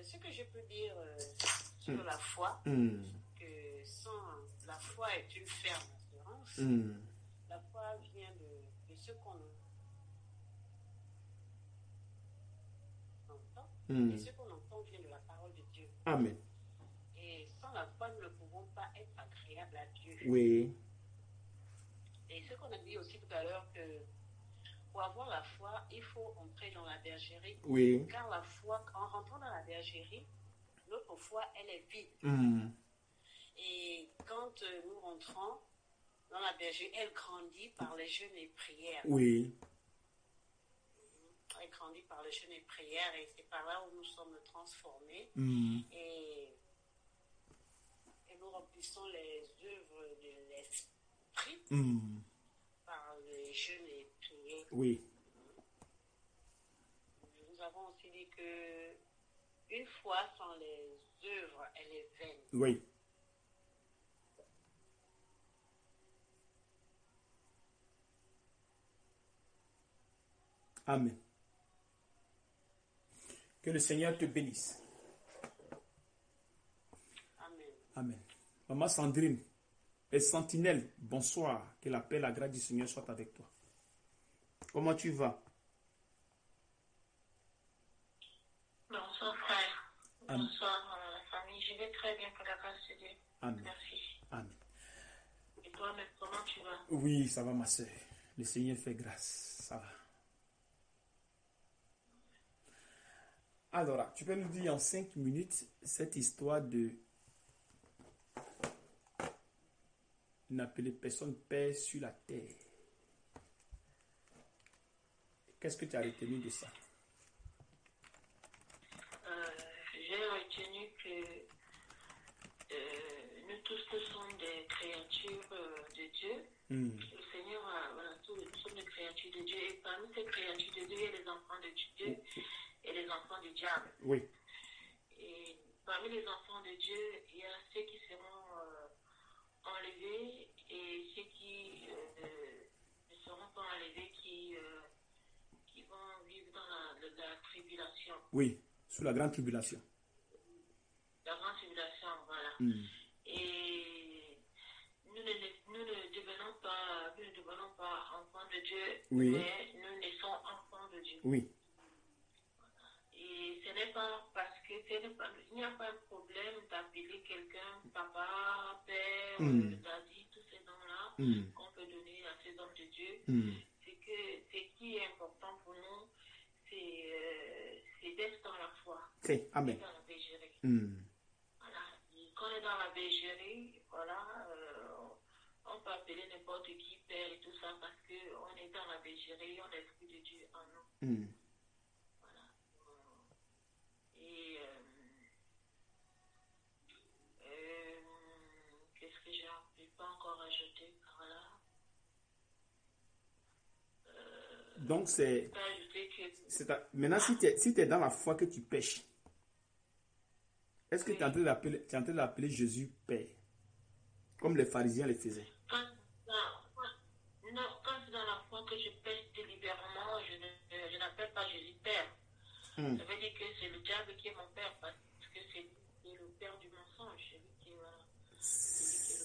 Ce que je peux dire sur la foi, que sans la foi est une ferme assurance. La foi vient de ce qu'on entend. Et ce qu'on entend vient de la parole de Dieu. Amen. Et sans la foi, nous ne pouvons pas être agréables à Dieu. Oui. Et ce qu'on a dit aussi tout à l'heure, que pour avoir la foi, il faut entrer dans la bergerie. Oui. Car la foi, en rentrant dans la bergerie, notre foi, elle est vide. Et quand nous rentrons dans la bergerie, elle grandit par les jeûnes et prières. Oui. Elle grandit par les jeûnes et prières, et c'est par là où nous sommes transformés. Et nous remplissons les œuvres de l'esprit par les jeûnes et prières. Oui. Nous avons aussi dit que une foi sans les œuvres, elle est vaine. Oui. Amen. Que le Seigneur te bénisse. Amen. Amen. Maman Sandrine et Sentinelle, bonsoir. Que la paix et la grâce du Seigneur soient avec toi. Comment tu vas? Bonsoir frère. Amen. Bonsoir la famille. Je vais très bien pour la grâce de Dieu. Amen. Merci. Amen. Et toi-même, comment tu vas? Oui, ça va ma soeur. Le Seigneur fait grâce. Ça va. Alors, tu peux nous dire en 5 minutes cette histoire de n'appeler personne père sur la terre. Qu'est-ce que tu as retenu de ça? J'ai tenu que nous tous nous sommes des créatures de Dieu. Le Seigneur, voilà, tous nous sommes des créatures de Dieu. Et parmi ces créatures de Dieu, il y a les enfants de Dieu et les enfants du diable. Oui. Et parmi les enfants de Dieu, il y a ceux qui seront enlevés et ceux qui ne seront pas enlevés, qui vont vivre dans la tribulation. Oui, sous la grande tribulation. La grande tribulation, voilà. Et nous ne devenons pas enfants de Dieu, Oui. mais nous naissons enfants de Dieu. Oui. Et ce n'est pas parce que il n'y a pas de problème d'appeler quelqu'un papa, père, daddy, tous ces noms-là qu'on peut donner à ces hommes de Dieu. C'est que ce qui est important pour nous, c'est d'être dans la foi. C'est Amen. Dans la bergerie. Voilà. Et quand on est dans la bergerie, voilà, on peut appeler n'importe qui père et tout ça parce qu'on est dans la bergerie, on a l'Esprit de Dieu en nous. Voilà. Et qu'est-ce que j'ai pas encore ajouté par là? Donc c'est... Que... Maintenant, si tu es dans la foi que tu pêches, est-ce que tu es en train d'appeler Jésus Père, comme les pharisiens le faisaient? Quand c'est dans la foi que je pêche délibérément, je n'appelle pas Jésus Père. Ça veut dire que c'est le diable qui est mon père, parce que c'est le père du mensonge. C'est lui qui est le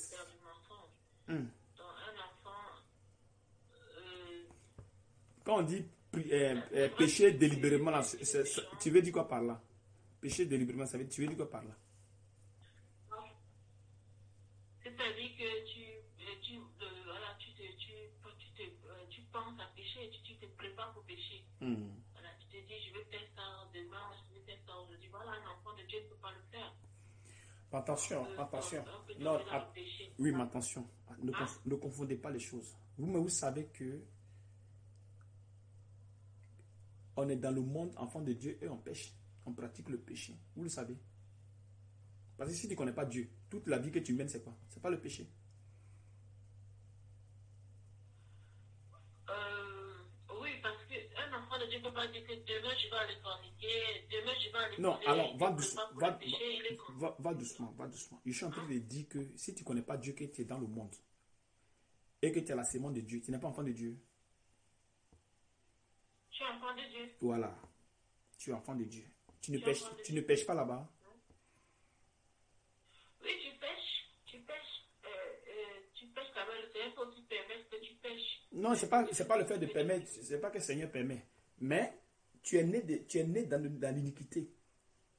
père du mensonge. Donc un enfant... Quand on dit pécher délibérément, là, tu veux dire quoi par là? Pécher délibérément, tu veux dire quoi par là? C'est-à-dire que tu penses à pécher, tu te prépares pour pécher. Voilà, tu te dis, je vais faire ça demain, je vais faire ça aujourd'hui. Voilà, un enfant de Dieu ne peut pas le faire. Attention. Non, oui, mais attention. Ne confondez pas les choses. Vous savez que on est dans le monde enfant de Dieu et on pêche. On pratique le péché. Vous le savez. Parce que si tu ne connais pas Dieu, toute la vie que tu mènes, c'est quoi? C'est pas le péché. Oui, parce qu'un enfant de Dieu ne peut pas dire que demain je vais aller forniquer, demain je vais aller... Non, alors va doucement. Je suis en train de dire que si tu ne connais pas Dieu, que tu es dans le monde et que tu es la sémence de Dieu, tu n'es pas enfant de Dieu. Je suis enfant de Dieu. Voilà. Tu es enfant de Dieu. Tu ne pêches pas là-bas. Oui, tu pêches quand même. Le Seigneur faut aussi permettre que tu pêches. Non, c'est pas le fait de permettre, c'est pas que le Seigneur permet. Mais tu es né dans l'iniquité,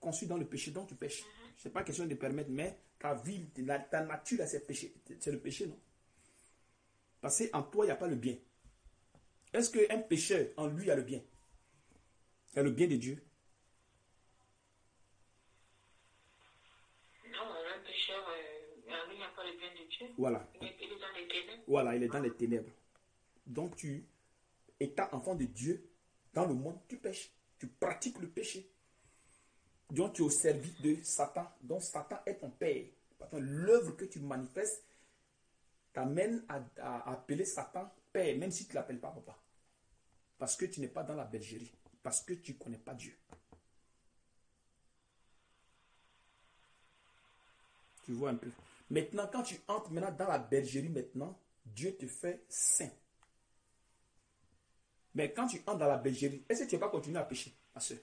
conçu dans le péché, donc tu pêches. C'est pas question de permettre, mais ta vie, ta nature, c'est le péché, non? Parce qu'en toi, il n'y a pas le bien. Est-ce qu'un pécheur, en lui, a le bien? Il y a le bien de Dieu? Non, un pécheur, en lui, il n'y a pas le bien de Dieu. Voilà. Il est dans les ténèbres. Voilà, il est dans les ténèbres. Donc étant enfant de Dieu, dans le monde, tu pêches. Tu pratiques le péché. Donc tu es au service de Satan. Donc Satan est ton père. L'œuvre que tu manifestes t'amène à appeler Satan père, même si tu ne l'appelles pas papa. Parce que tu n'es pas dans la bergerie. Parce que tu ne connais pas Dieu. Tu vois un peu. Maintenant, quand tu entres dans la bergerie, maintenant, Dieu te fait saint. Mais quand tu entres dans la bergerie, est-ce que tu ne vas pas continuer à pécher, ma soeur?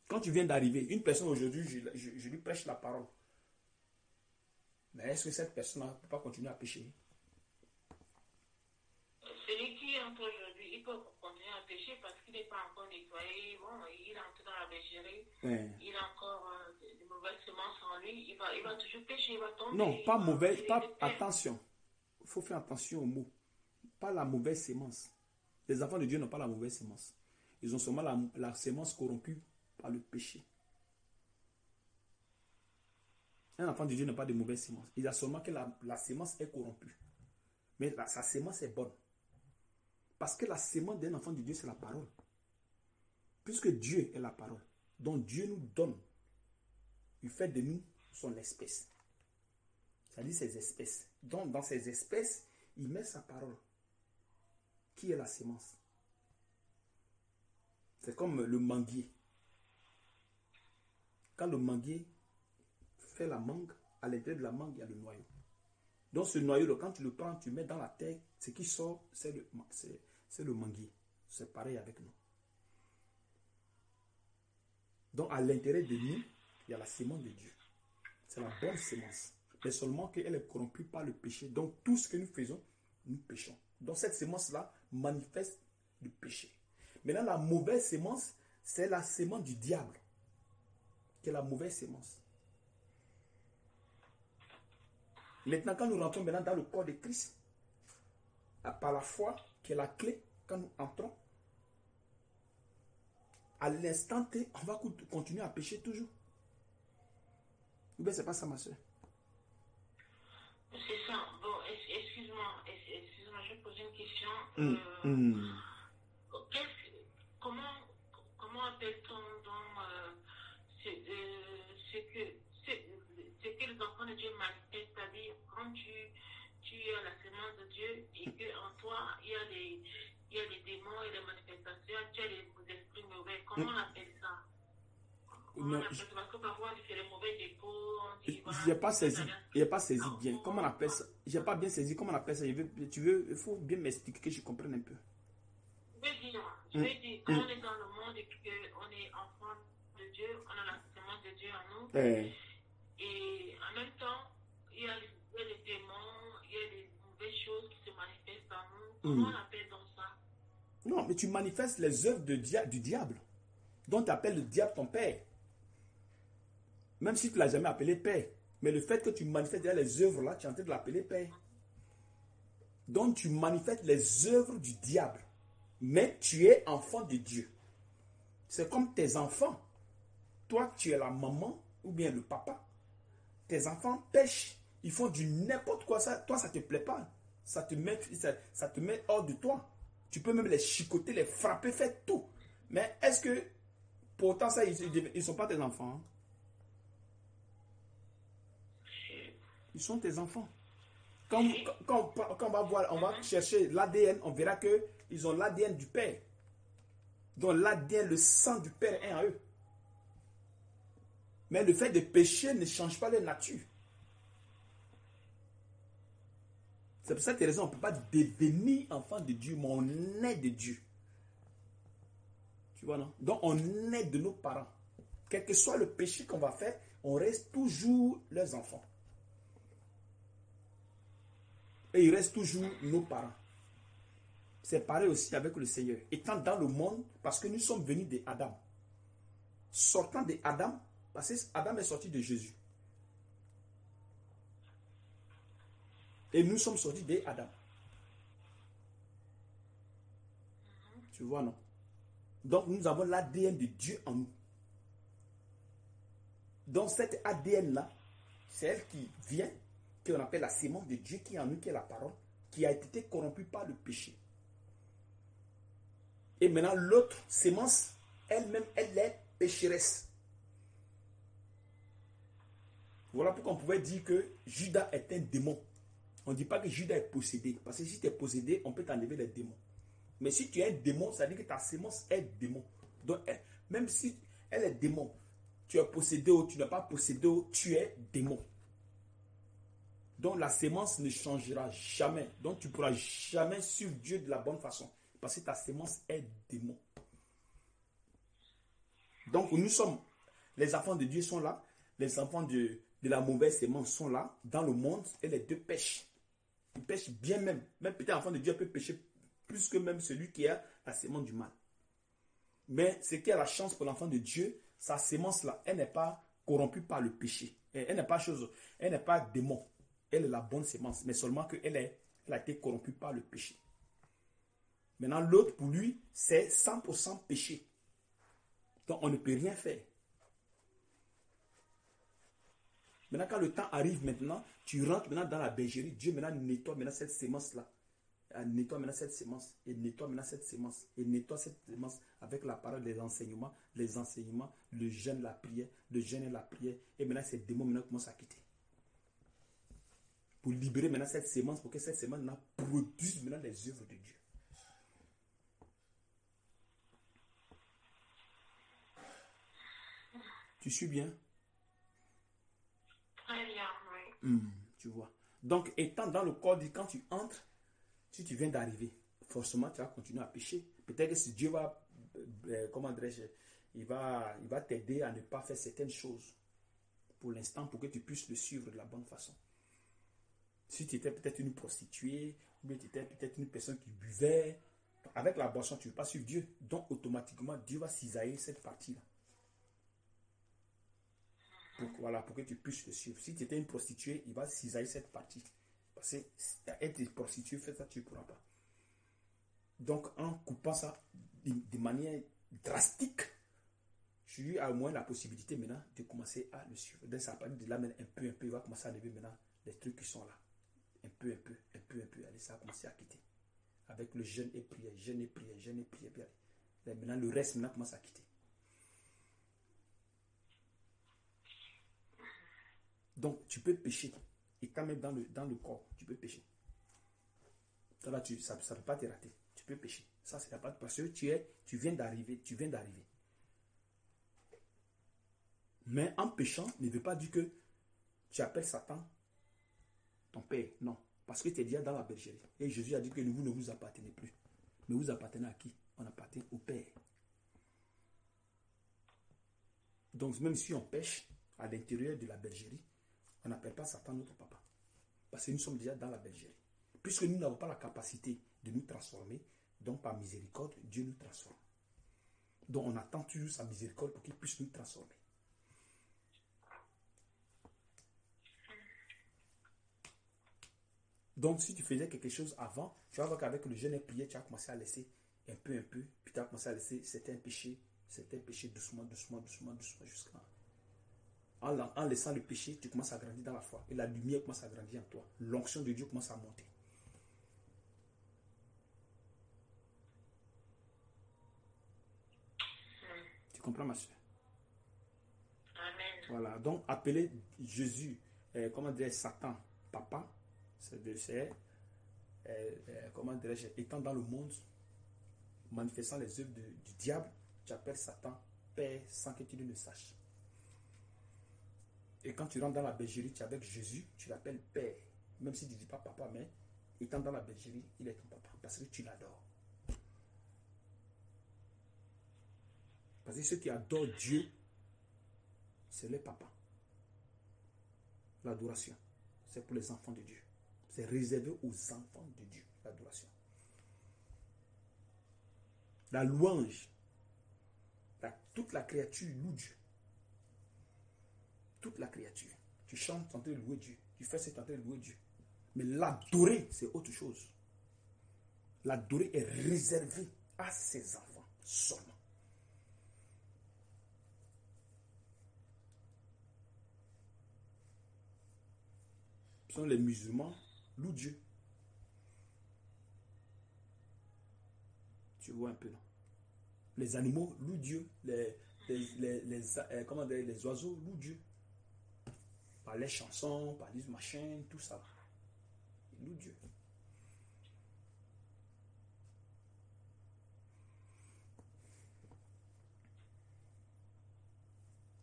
Quand tu viens d'arriver, une personne aujourd'hui, je lui prêche la parole. Mais est-ce que cette personne ne peut pas continuer à pécher? Celui qui entre aujourd'hui, il peut continuer à pécher parce qu'il n'est pas encore nettoyé. Bon, il entre dans la bergerie. Ouais. Il a encore de mauvaises semences en lui. Il va toujours pécher, il va tomber. Non, pas mauvais. Attention. Il faut faire attention aux mots. Pas la mauvaise sémence. Les enfants de Dieu n'ont pas la mauvaise sémence. Ils ont seulement la sémence corrompue par le péché. Un enfant de Dieu n'a pas de mauvaise sémence. Il a seulement que la sémence est corrompue. Mais sa sémence est bonne. Parce que la sémence d'un enfant de Dieu, c'est la parole. Puisque Dieu est la parole. Donc Dieu nous donne il fait de nous son espèce. C'est-à-dire ses espèces. Donc, dans ces espèces, il met sa parole, qui est la sémence. C'est comme le manguier. Quand le manguier fait la mangue, à l'intérieur de la mangue, il y a le noyau. Donc ce noyau, quand tu le prends, tu mets dans la terre, ce qui sort, c'est le manguier. C'est pareil avec nous. Donc à l'intérieur de nous, il y a la sémence de Dieu. C'est la bonne sémence. Mais seulement qu'elle est corrompue par le péché. Donc tout ce que nous faisons, nous péchons. Donc cette sémence-là manifeste le péché. Maintenant, la mauvaise sémence, c'est la sémence du diable, qui est la mauvaise sémence. Maintenant, quand nous rentrons maintenant dans le corps de Christ, par la foi, qui est la clé, quand nous entrons, à l'instant T, on va continuer à pécher toujours. Ou bien c'est pas ça, ma soeur? C'est ça. Bon, excuse-moi, je vais poser une question. Comment appelle-t-on donc ce que les enfants de Dieu manifestent, c'est-à-dire quand tu as la sémence de Dieu et qu'en toi, il y a les démons et les manifestations, tu as les esprits mauvais. Comment on appelle ça? Parce que parfois, tu fais les mauvais dépôts. Je n'ai pas saisi. Il n'y a pas saisi bien. Comment on appelle ça? Je n'ai pas bien saisi. Comment on appelle ça? Il faut bien m'expliquer que je comprenne un peu. Je veux dire, quand on est dans le monde et qu'on est enfant de Dieu, on a la sémence de Dieu en nous. Et en même temps, il y a les démons, il y a les mauvaises choses qui se manifestent en nous. Comment on appelle donc ça? Non, mais tu manifestes les œuvres du diable. Donc tu appelles le diable ton père. Même si tu ne l'as jamais appelé père. Mais le fait que tu manifestes les œuvres là, tu es en train de l'appeler père. Donc tu manifestes les œuvres du diable. Mais tu es enfant de Dieu. C'est comme tes enfants. Toi, tu es la maman ou bien le papa. Tes enfants pêchent. Ils font du n'importe quoi. Toi, ça ne te plaît pas. Ça te met hors de toi. Tu peux même les chicoter, les frapper, faire tout. Mais est-ce que pourtant ça, ils ne sont pas tes enfants? Hein? Ils sont tes enfants. Quand on va voir, on va chercher l'ADN, on verra qu'ils ont l'ADN du Père. Donc l'ADN, le sang du Père est en eux. Mais le fait de pécher ne change pas leur nature. C'est pour cette raison, on ne peut pas devenir enfant de Dieu, mais on est de Dieu. Tu vois, non? Donc on est de nos parents. Quel que soit le péché qu'on va faire, on reste toujours leurs enfants. Et ils restent toujours nos parents. C'est pareil aussi avec le Seigneur. Étant dans le monde, parce que nous sommes venus d'Adam. Sortant d'Adam, parce que Adam est sorti de Jésus. Et nous sommes sortis d'Adam. Tu vois, non? Donc nous avons l'ADN de Dieu en nous. Donc cet ADN-là, c'est elle qui vient, qu'on appelle la sémence de Dieu qui est en nous, qui est la parole, qui a été corrompue par le péché. Et maintenant, l'autre sémence, elle-même, elle est pécheresse. Voilà pourquoi on pouvait dire que Judas est un démon. On ne dit pas que Judas est possédé. Parce que si tu es possédé, on peut t'enlever les démons. Mais si tu es un démon, ça veut dire que ta sémence est démon. Donc, même si elle est démon, tu es possédé ou tu n'es pas possédé, tu es démon. Donc la sémence ne changera jamais. Donc tu ne pourras jamais suivre Dieu de la bonne façon. Parce que ta sémence est démon. Donc nous sommes, les enfants de Dieu sont là. Les enfants de la mauvaise sémence sont là. Dans le monde, et les deux pêchent. Ils pêchent bien même. Même peut-être l'enfant de Dieu peut pêcher plus que même celui qui a la sémence du mal. Mais ce qui a la chance pour l'enfant de Dieu, sa sémence là, elle n'est pas corrompue par le péché. Elle n'est pas démon. Elle est la bonne sémence, mais seulement qu'elle a été corrompue par le péché. Maintenant, l'autre, pour lui, c'est 100% péché. Donc, on ne peut rien faire. Maintenant, quand le temps arrive maintenant, tu rentres maintenant dans la bergerie, Dieu maintenant nettoie maintenant cette sémence-là. nettoie maintenant cette sémence, et nettoie maintenant cette sémence, et nettoie cette sémence avec la parole des enseignements, le jeûne, la prière, le jeûne et la prière, et maintenant ces démons maintenant commencent à quitter. Pour libérer maintenant cette sémence, pour que cette sémence produise maintenant les œuvres de Dieu. Tu suis bien? Très bien, oui. Tu vois. Donc, étant dans le corps, quand tu entres, si tu viens d'arriver, forcément, tu vas continuer à pécher. Peut-être que si Dieu va, comment dirais-je, il va t'aider à ne pas faire certaines choses pour l'instant, pour que tu puisses le suivre de la bonne façon. Si tu étais peut-être une prostituée, ou bien tu étais peut-être une personne qui buvait, avec la boisson, tu ne veux pas suivre Dieu. Donc, automatiquement, Dieu va cisailler cette partie-là. Pour que tu puisses le suivre. Si tu étais une prostituée, il va cisailler cette partie. Parce que être prostituée, fais ça, tu ne pourras pas. Donc, en coupant ça de manière drastique, je lui ai au moins la possibilité maintenant de commencer à le suivre. Donc, ça va de là, un peu, il va commencer à lever maintenant les trucs qui sont là. Un peu. Allez, ça va commencer à quitter. Avec le jeûne et prière. Maintenant, le reste maintenant commence à quitter. Donc, tu peux pécher. Et quand même dans le corps, tu peux pécher. Ça ne peut pas te rater. Tu peux pécher. Ça, c'est pas parce que tu viens d'arriver. Mais en péchant, ne veut pas dire que tu appelles Satan ton père. Non. Parce que tu es déjà dans la bergerie. Et Jésus a dit que vous ne vous appartenez plus. Mais vous appartenez à qui? On appartient au Père. Donc, même si on pêche à l'intérieur de la bergerie, on n'appelle pas Satan notre papa. Parce que nous sommes déjà dans la bergerie. Puisque nous n'avons pas la capacité de nous transformer, donc par miséricorde, Dieu nous transforme. Donc on attend toujours sa miséricorde pour qu'il puisse nous transformer. Donc si tu faisais quelque chose avant, tu vas voir qu'avec le jeûne et prière, tu as commencé à laisser un peu, puis tu as commencé à laisser certains péchés doucement, jusqu'à... En laissant le péché, tu commences à grandir dans la foi. Et la lumière commence à grandir en toi. L'onction de Dieu commence à monter. Tu comprends, ma soeur? Amen. Voilà. Donc, appeler Jésus, Satan, papa, comment dirais-je, étant dans le monde, manifestant les œuvres du diable, tu appelles Satan Père sans que tu ne le saches. Et quand tu rentres dans la bergerie, tu es avec Jésus, tu l'appelles Père. Même si tu ne dis pas papa, mais étant dans la bergerie, il est ton papa. Parce que tu l'adores. Parce que ceux qui adorent Dieu, c'est le papa. L'adoration, c'est pour les enfants de Dieu. C'est réservé aux enfants de Dieu, l'adoration. La louange, toute la créature loue Dieu. Toute la créature. Tu chantes, tu es en train de louer Dieu. Tu fais ça, tu es en train de louer Dieu. Mais l'adorer, c'est autre chose. L'adorer est réservé à ses enfants seulement. Ce sont les musulmans, louent Dieu. Tu vois un peu, non? Les animaux louent Dieu. Les oiseaux louent Dieu. Par les chansons, par les machins, tout ça. Ils louent Dieu.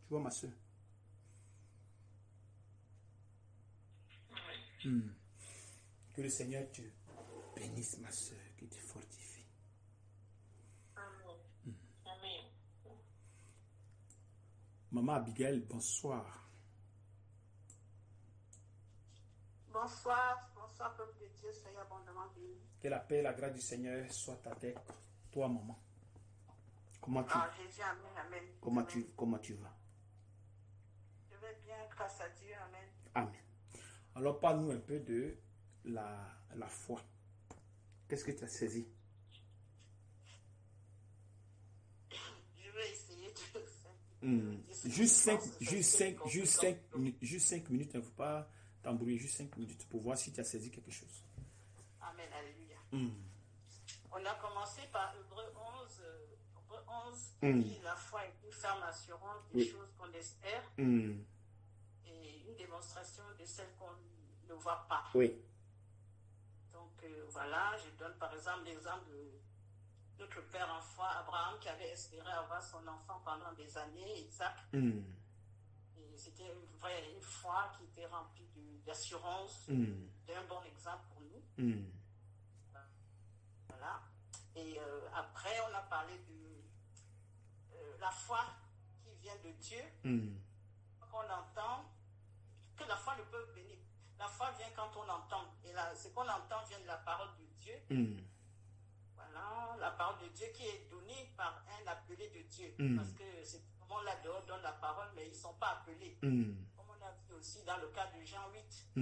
Tu vois, ma soeur? Que le Seigneur te bénisse, ma soeur, qu'il te fortifie. Amen. Amen. Maman Abigail, bonsoir. Bonsoir, peuple de Dieu, soyez abondamment bénis. Que la paix et la grâce du Seigneur soient avec toi, maman. Comment tu vas? Jésus, amen, amen. Comment tu vas? Je vais bien, grâce à Dieu, amen. Amen. Alors, parle-nous un peu de la foi. Qu'est-ce que tu as saisi? Je vais essayer de... Juste 5 minutes, il ne faut pas t'embrouiller, juste 5 minutes pour voir si tu as saisi quelque chose. Amen, alléluia. On a commencé par Hébreux 11, qui dit la foi est une ferme assurance des choses qu'on espère et une démonstration de celles qu'on ne voit pas. Oui. Donc voilà, je donne par exemple l'exemple de notre père en foi, Abraham, qui avait espéré avoir son enfant pendant des années, Isaac. Et c'était une foi qui était remplie d'assurance, d'un bon exemple pour nous. Voilà. Et après, on a parlé de la foi qui vient de Dieu. On entend que la foi ne peut venir. La foi vient quand on entend. Et là, ce qu'on entend vient de la parole de Dieu. Voilà, la parole de Dieu qui est donnée par un appelé de Dieu. Parce que c'est tout le monde là-dehors donne la parole, mais ils ne sont pas appelés. Comme on a vu aussi dans le cas de Jean 8,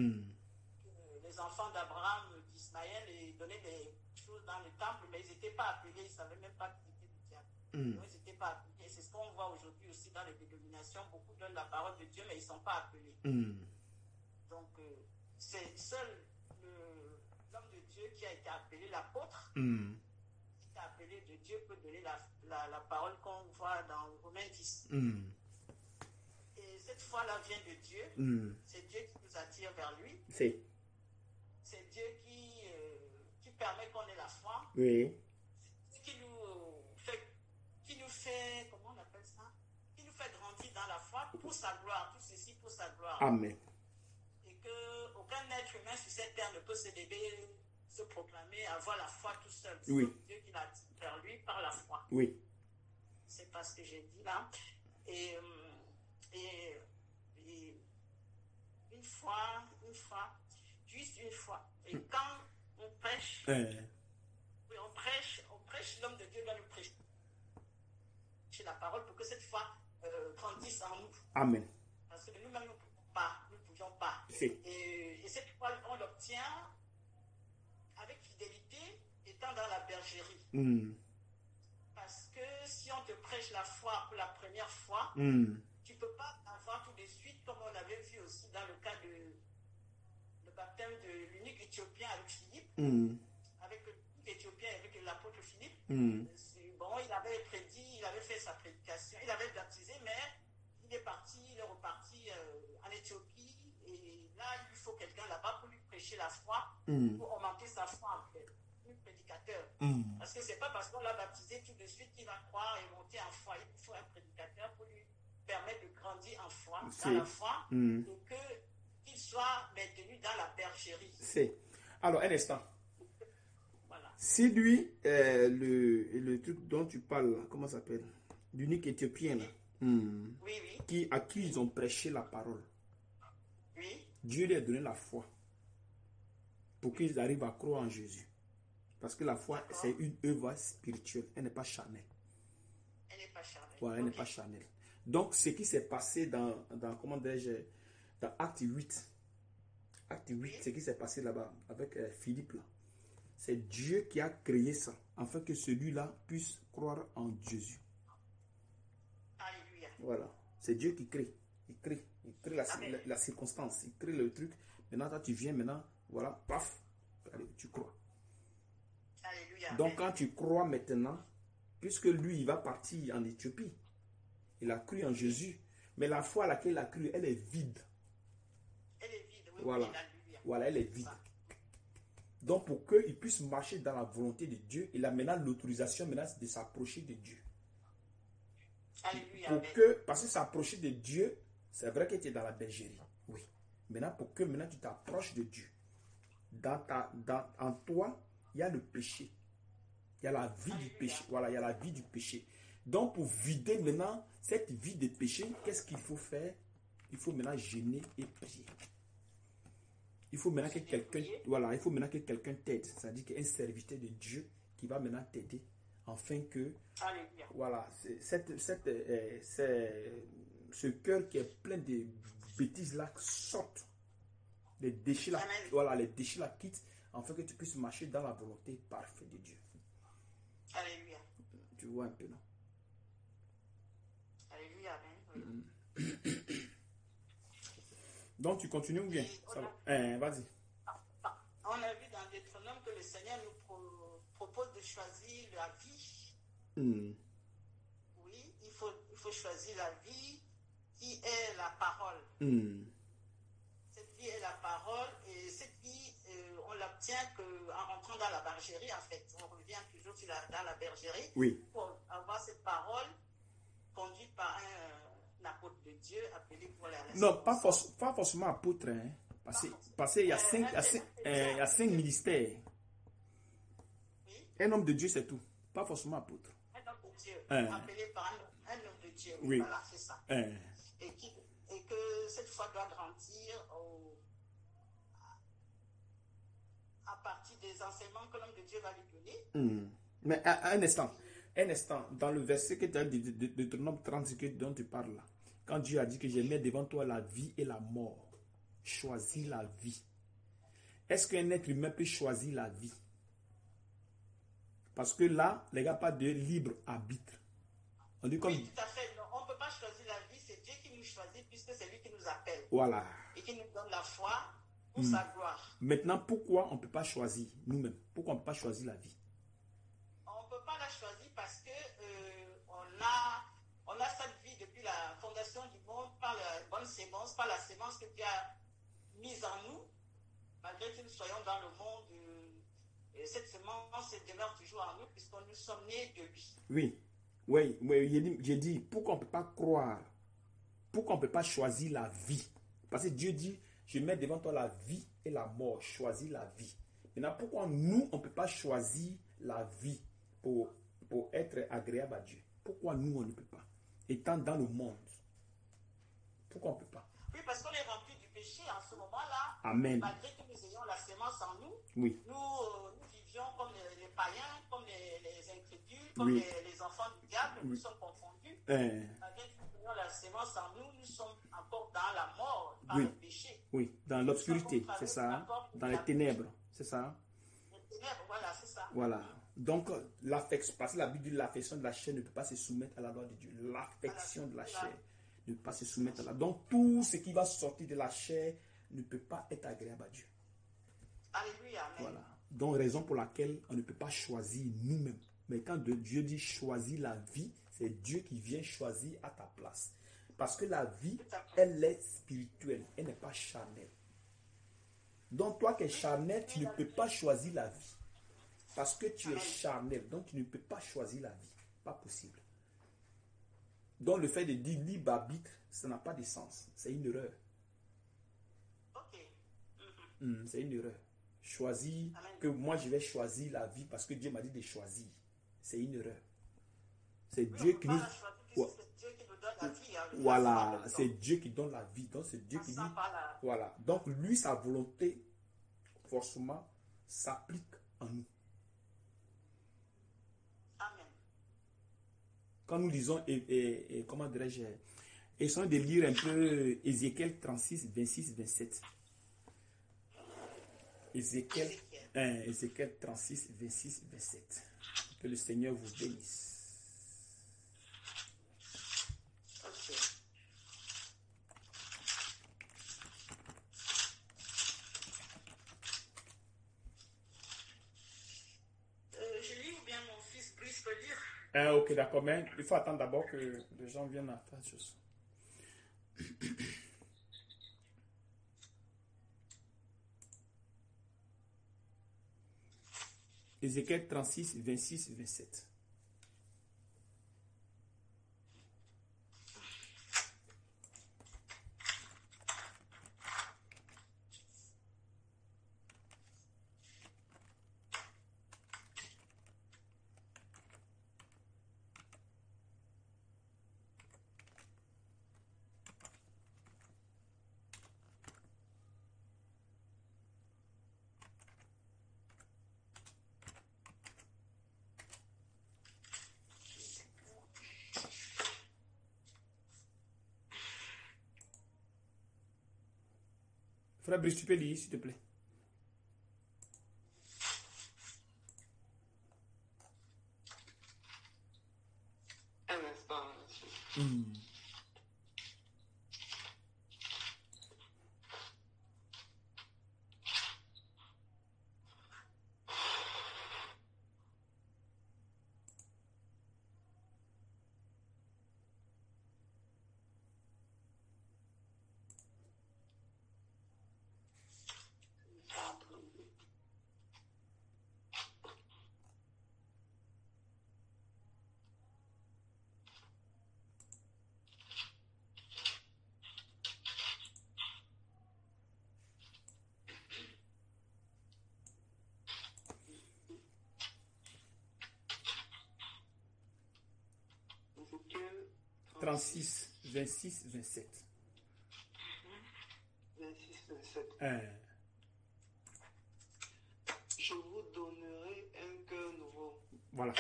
les enfants d'Abraham, d'Ismaël, ils donnaient des choses dans le temple, mais ils n'étaient pas appelés, ils ne savaient même pas qu'ils étaient du diable. Donc, ils n'étaient pas appelés. C'est ce qu'on voit aujourd'hui aussi dans les dénominations. Beaucoup donnent la parole de Dieu, mais ils ne sont pas appelés. Donc, c'est seul l'homme de Dieu qui a été appelé l'apôtre, qui est appelé de Dieu, peut donner la parole qu'on voit dans Romains 10. Et cette foi-là vient de Dieu. C'est Dieu qui nous attire vers lui. C'est Dieu qui permet qu'on ait la foi. Oui. Qui nous fait, comment on appelle ça? Qui nous fait grandir dans la foi pour sa gloire. Tout ceci pour sa gloire. Amen. Et qu'aucun être humain sur cette terre ne peut se lever, se proclamer, avoir la foi tout seul. C'est Dieu qui l'a dit vers lui par la foi. Oui. C'est pas ce que j'ai dit là. Et une fois, juste une fois. Et quand on prêche, on prêche, l'homme de Dieu doit nous prêcher la parole pour que cette foi grandisse en nous. Amen. Parce que nous-mêmes, nous ne pouvions pas. Et cette foi, on l'obtient avec fidélité, étant dans la bergerie. Parce que si on te prêche la foi pour la première fois, tu ne peux pas avoir tout de suite, comme on avait vu aussi dans le cas de baptême de l'unique Éthiopien avec Philippe, avec l'unique Éthiopien avec l'apôtre Philippe. Bon, il avait prédit, il avait fait sa prédication, il avait baptisé, mais il est reparti en Éthiopie, et là, il faut quelqu'un là-bas pour lui prêcher la foi, pour augmenter sa foi en fait, un prédicateur. Parce que c'est pas parce qu'on l'a baptisé tout de suite qu'il va croire et monter en foi. Il faut un prédicateur pour lui permettre de grandir en foi, dans la foi, et qu'il soit maintenu dans la bergerie. Alors, un instant. Voilà. Si lui, le truc dont tu parles, comment ça s'appelle? L'unique Éthiopien, là, à qui ils ont prêché la parole. Dieu lui a donné la foi pour qu'ils arrivent à croire en Jésus. Parce que la foi, c'est une œuvre spirituelle. Elle n'est pas charnelle. Voilà, elle n'est pas charnelle. Donc, ce qui s'est passé dans comment dirais-je, dans Acte 8. Acte 8, ce qui s'est passé là-bas avec Philippe, là. C'est Dieu qui a créé ça, afin que celui-là puisse croire en Jésus. Alléluia. Voilà. C'est Dieu qui crée. Il crée la circonstance. Il crée le truc. Maintenant, toi, tu viens, maintenant, voilà, paf, allez, tu crois. Alléluia. Donc, quand tu crois maintenant, puisque lui, il va partir en Éthiopie, il a cru en Jésus, mais la foi à laquelle il a cru, elle est vide. Elle est vide, oui. Voilà. Alléluia. Voilà, elle est vide. Donc, pour qu'il puisse marcher dans la volonté de Dieu, il a maintenant l'autorisation de s'approcher de Dieu. Alléluia. Parce que s'approcher de Dieu, c'est vrai que tu es dans la bergerie. Oui. Maintenant, pour que maintenant tu t'approches de Dieu, en toi, il y a le péché. Il y a la vie du péché. Voilà, il y a la vie du péché. Donc, pour vider maintenant cette vie de péché, qu'est-ce qu'il faut faire? Il faut maintenant jeûner et prier. Il faut maintenant que quelqu'un t'aide. C'est-à-dire qu'un serviteur de Dieu qui va maintenant t'aider, afin que, voilà, ce cœur qui est plein de bêtises là sorte. Les déchets là, voilà, les déchets là quittent, afin que tu puisses marcher dans la volonté parfaite de Dieu. Alléluia. Tu vois un peu, non? Alléluia. Oui. Donc tu continues ou bien? Ça va. Vas-y. On a vu dans Deutéronome que le Seigneur Seigneur nous propose de choisir la vie. Oui, il faut choisir la vie qui est la parole. Cette vie est la parole et cette vie, on l'obtient qu'en rentrant dans la bergerie, en fait. On revient toujours dans la bergerie pour avoir cette parole conduite par un apôtre de Dieu appelé pour la relation. Non, pas forcément apôtre, hein. Parce qu'il y a cinq ministères. Oui. Un homme de Dieu, c'est tout. Pas forcément apôtre. Un homme de Dieu, appelé par un homme de Dieu. Oui. Voilà, c'est ça. Et que cette foi doit grandir à partir des enseignements que l'homme de Dieu va lui donner. Mais un instant, dans le verset que tu as dit, de Deutéronome 30 dont tu parles là, quand Dieu a dit que j'ai mis devant toi la vie et la mort, choisis la vie. Est-ce qu'un être humain peut choisir la vie? Parce que là, les gars parlent de libre arbitre. On dit comme... Oui, tout à fait. Non, on ne peut pas choisir la vie, c'est Dieu qui nous choisit puisque c'est lui qui nous appelle. Voilà. Et qui nous donne la foi pour sa gloire. Maintenant, pourquoi on ne peut pas choisir nous-mêmes? Pourquoi on ne peut pas choisir la vie? On ne peut pas la choisir parce que on a cette vie depuis la fondation du monde par la bonne sémence, par la sémence que Dieu a mise en nous. Malgré que nous soyons dans le monde, cette sémence demeure toujours en nous puisque nous sommes nés de lui. Oui, j'ai dit, pourquoi on ne peut pas croire? Pourquoi on ne peut pas choisir la vie? Parce que Dieu dit, je mets devant toi la vie et la mort, choisis la vie. Maintenant, pourquoi nous, on ne peut pas choisir la vie pour être agréable à Dieu? Pourquoi nous, on ne peut pas? Étant dans le monde, pourquoi on ne peut pas? Oui, parce qu'on est rempli du péché en ce moment-là. Amen. Malgré que nous ayons la sémence en nous, oui. Nous vivions comme les païens, comme les incrédules, comme les enfants du diable, nous sommes confondus. Malgré que nous ayons la sémence en nous, nous sommes encore dans la mort, dans le péché. Oui, dans l'obscurité, c'est ça. Dans les ténèbres, c'est ça. Les ténèbres, voilà, c'est ça. Voilà. Donc, l'affection, parce que la Bible dit l'affection de la chair ne peut pas se soumettre à la loi de Dieu. L'affection de la chair ne peut pas se soumettre à la loi. Donc, tout ce qui va sortir de la chair ne peut pas être agréable à Dieu. Alléluia. Amen. Voilà. Donc, raison pour laquelle on ne peut pas choisir nous-mêmes. Mais quand Dieu dit choisis la vie, c'est Dieu qui vient choisir à ta place. Parce que la vie, elle est spirituelle, elle n'est pas charnelle. Donc, toi qui es charnel, tu ne peux pas choisir la vie. Parce que tu es charnel, donc tu ne peux pas choisir la vie. Pas possible. Donc, le fait de dire libre arbitre, ça n'a pas de sens. C'est une erreur. C'est une erreur. Choisir, que moi je vais choisir la vie parce que Dieu m'a dit de choisir. C'est une erreur. C'est Dieu qui nous... Voilà, c'est Dieu qui donne la vie. Donc c'est Dieu qui dit... Voilà. Donc lui, sa volonté, forcément, s'applique en nous. Amen. Quand nous lisons, comment dirais-je, essayons de lire un peu Ézéchiel 36, 26, 27. Ézéchiel 36, 26, 27. Que le Seigneur vous bénisse. Je lis ou bien mon fils Brice peut lire? Ok, d'accord, mais il faut attendre d'abord que les gens viennent à faire chose. Ézéchiel 36, 26, 27. Frère Brice, tu peux lire, s'il te plaît. Un instant. 36, 26, 27. 26, 27. Hein. Je vous donnerai un cœur nouveau. Voilà.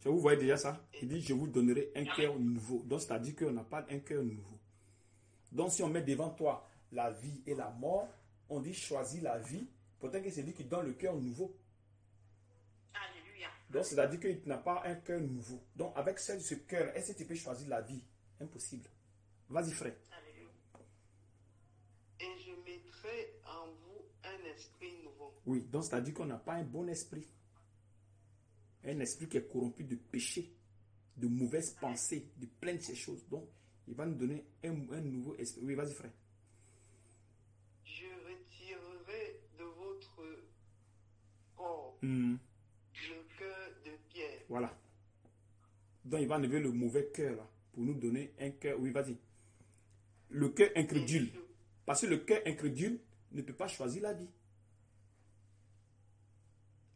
Vous voyez déjà ça? Il dit, je vous donnerai un cœur nouveau. Donc, c'est-à-dire qu'on n'a pas un cœur nouveau. Donc, si on met devant toi la vie et la mort, on dit choisis la vie. Pourtant que c'est lui qui donne le cœur nouveau. Alléluia. Donc, c'est-à-dire qu'il n'a pas un cœur nouveau. Donc, avec ce cœur, est-ce que tu peux choisir la vie? Impossible. Vas-y, frère. Alléluia. Et je mettrai en vous un esprit nouveau. Oui, donc c'est-à-dire qu'on n'a pas un bon esprit. Un esprit qui est corrompu de péché, de mauvaises pensées, de plein de ces choses. Donc, il va nous donner un nouveau esprit. Oui, vas-y, frère. Je retirerai de votre corps Hmm. le cœur de pierre. Voilà. Donc, il va enlever le mauvais cœur là, pour nous donner un cœur. Oui, vas-y. Le cœur incrédule. Parce que le cœur incrédule ne peut pas choisir la vie.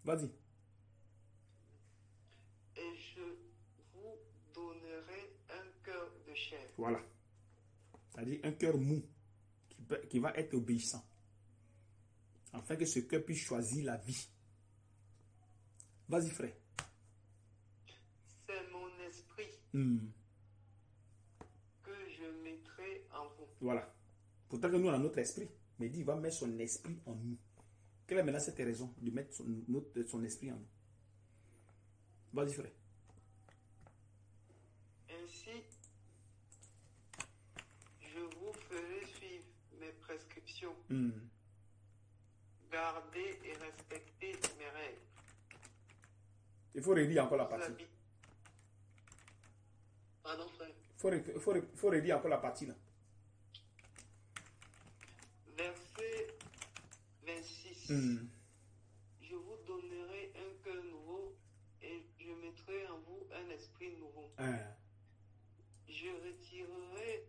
Vas-y. Et je vous donnerai un cœur de chair. Voilà. C'est-à-dire un cœur mou qui va être obéissant. Afin que ce cœur puisse choisir la vie. Vas-y, frère. C'est mon esprit Hmm. que je mettrai en vous. Voilà. Pourtant que nous, on a notre esprit. Mais il dit, il va mettre son esprit en nous. Quelle est maintenant cette raison de mettre son esprit en nous? Vas-y, frère. Ainsi, je vous ferai suivre mes prescriptions, Hmm. garder et respecter mes règles. Il faut relire encore la Vous partie. habitez- Pardon, frère. Il faut relire encore la partie là. Verset 26. Hmm. Je vous donnerai un cœur nouveau et je mettrai en vous un esprit nouveau. Hein. Je retirerai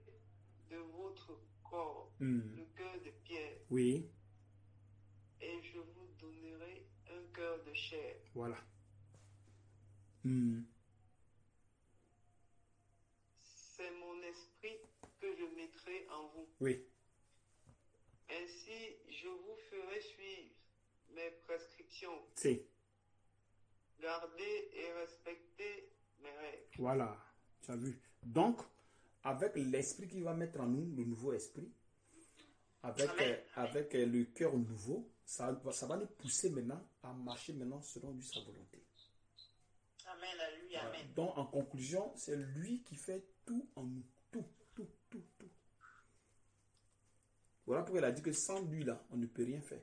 de votre corps Hmm. le cœur de pierre Oui. et je vous donnerai un cœur de chair. Voilà. Hmm. C'est mon esprit que je mettrai en vous. Oui. Ainsi, je vous ferai suivre mes prescriptions, C'est. garder et respecter mes règles. Voilà. Tu as vu. Donc, avec l'esprit qu'il va mettre en nous, le nouveau esprit, avec le cœur nouveau, ça va nous pousser maintenant à marcher maintenant selon lui sa volonté. Amen, alléluia, Voilà. amen. Donc, en conclusion, c'est lui qui fait tout en nous. Tout, tout, tout, tout. Voilà pourquoi il a dit que sans lui, là, on ne peut rien faire.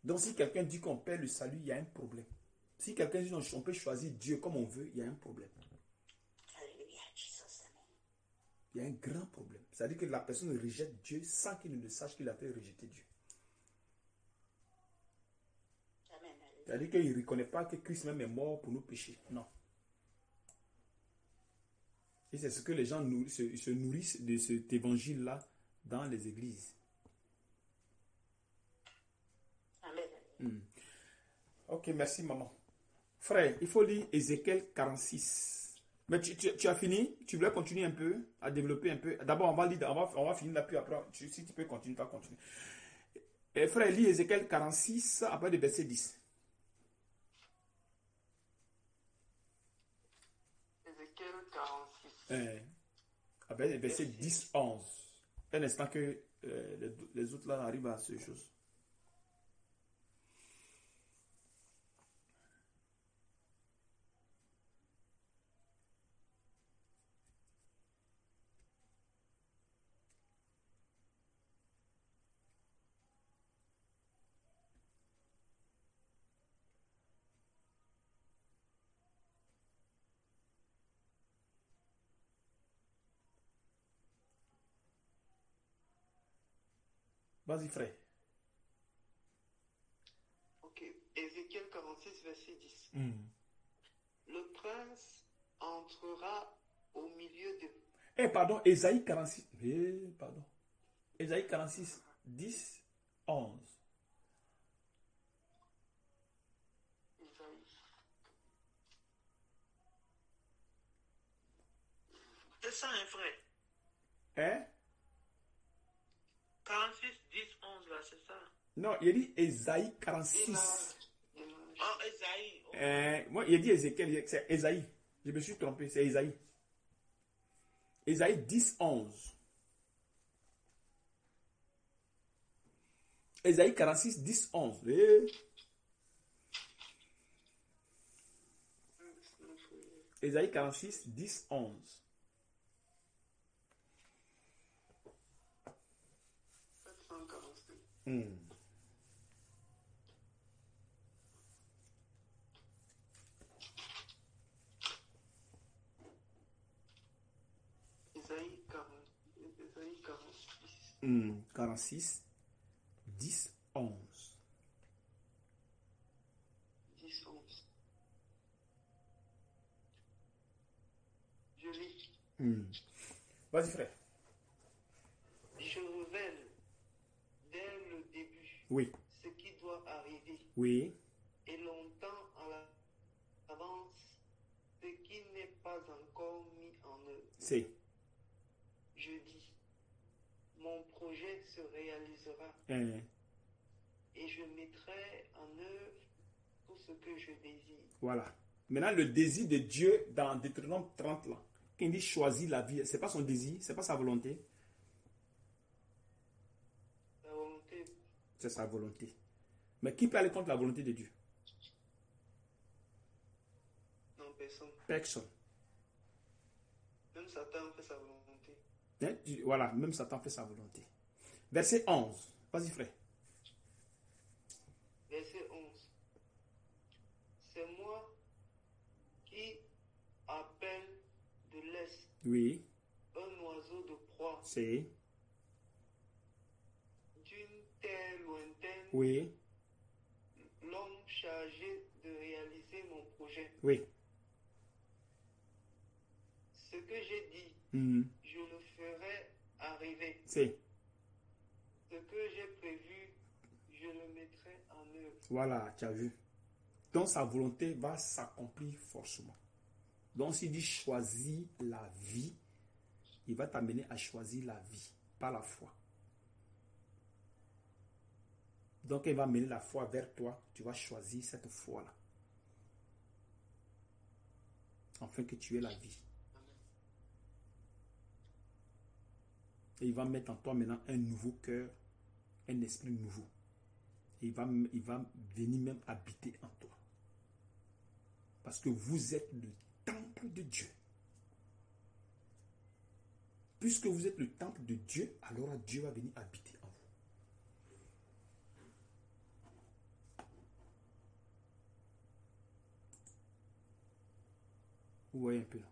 Donc, si quelqu'un dit qu'on perd le salut, il y a un problème. Si quelqu'un dit qu'on peut choisir Dieu comme on veut, il y a un problème. Alléluia, Jesus, amen. Il y a un grand problème. C'est-à-dire que la personne rejette Dieu sans qu'il ne sache qu'il a fait rejeter Dieu. Amen, alléluia. C'est-à-dire qu'il ne reconnaît pas que Christ même est mort pour nos péchés. Non. Et c'est ce que les gens se nourrissent de cet évangile-là dans les églises. Amen, alléluia. Ok, merci maman. Frère, il faut lire Ézéchiel 46. Mais tu as fini? Tu voulais continuer un peu, à développer un peu? D'abord, on va finir là, puis après, si tu peux continuer, tu vas continuer. Et frère, lis Ézéchiel 46, après le verset 10. Ézéchiel 46. Avec le verset 10, 11. Un instant que les autres là arrivent à ces choses. Vas-y, frère. Ok. Ézéchiel 46, verset 10. Le prince entrera au milieu de... Pardon, Ésaïe 46. Pardon. Ésaïe 46, 10, 11. Isaïe. C'est ça, un frère. Hein? 46, 10, 11, là, c'est ça. Non, il a dit Ésaïe 46. Ah, Esaïe. Oh. Moi, il a dit Ézéchiel, c'est Ésaïe. Je me suis trompé, c'est Ésaïe. Ésaïe 10, 11. Ésaïe 46, 10, 11. Ésaïe 46, 10, 11. 745. Ésaïe 46. 46, 10, 11. 10, 11. Je lis. Vas-y, frère. Je révèle dès le début Oui. ce qui doit arriver Oui. et longtemps à l'avance ce qui n'est pas encore mis en œuvre. C'est. Je dis, mon projet se réalisera et je mettrai en œuvre tout ce que je désire. Voilà. Maintenant, le désir de Dieu dans Deutéronome 30, là, quand il dit choisir la vie, ce n'est pas son désir, ce n'est pas sa volonté. La volonté, C'est sa volonté. Mais qui peut aller contre la volonté de Dieu? non, personne. Personne. Même Satan fait sa volonté. Hein? Voilà, même Satan fait sa volonté. Verset 11. Vas-y, frère. Verset 11. C'est moi qui appelle de l'Est Oui. un oiseau de proie C'est. d'une terre lointaine, Oui. l'homme chargé de réaliser mon projet. Oui. Ce que j'ai dit, je le ferai arriver. C'est. Ce que j'ai prévu, je le mettrai en œuvre. Voilà, tu as vu. Donc sa volonté va s'accomplir forcément. Donc s'il dit choisis la vie, il va t'amener à choisir la vie, pas la foi. Donc il va mener la foi vers toi, tu vas choisir cette foi-là. Afin que tu aies la vie. Et il va mettre en toi maintenant un nouveau cœur, un esprit nouveau. Et il va venir même habiter en toi. Parce que vous êtes le temple de Dieu. Puisque vous êtes le temple de Dieu, alors Dieu va venir habiter en vous. Vous voyez un peu là.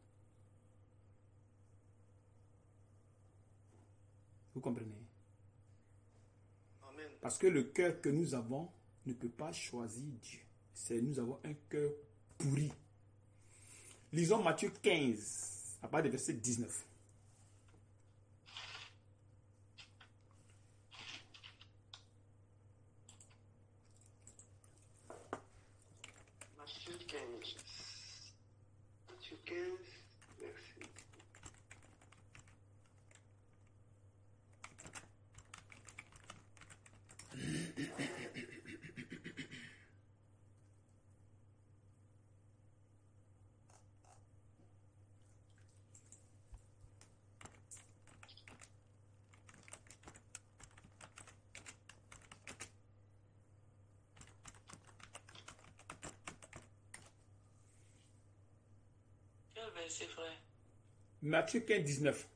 Vous comprenez? Amen. Parce que le cœur que nous avons ne peut pas choisir Dieu. Nous avons un cœur pourri. Lisons Matthieu 15, à partir du verset 19. Matthieu 15. Matthieu 15, verset. Quel verset, frère? Matthieu 15, 19.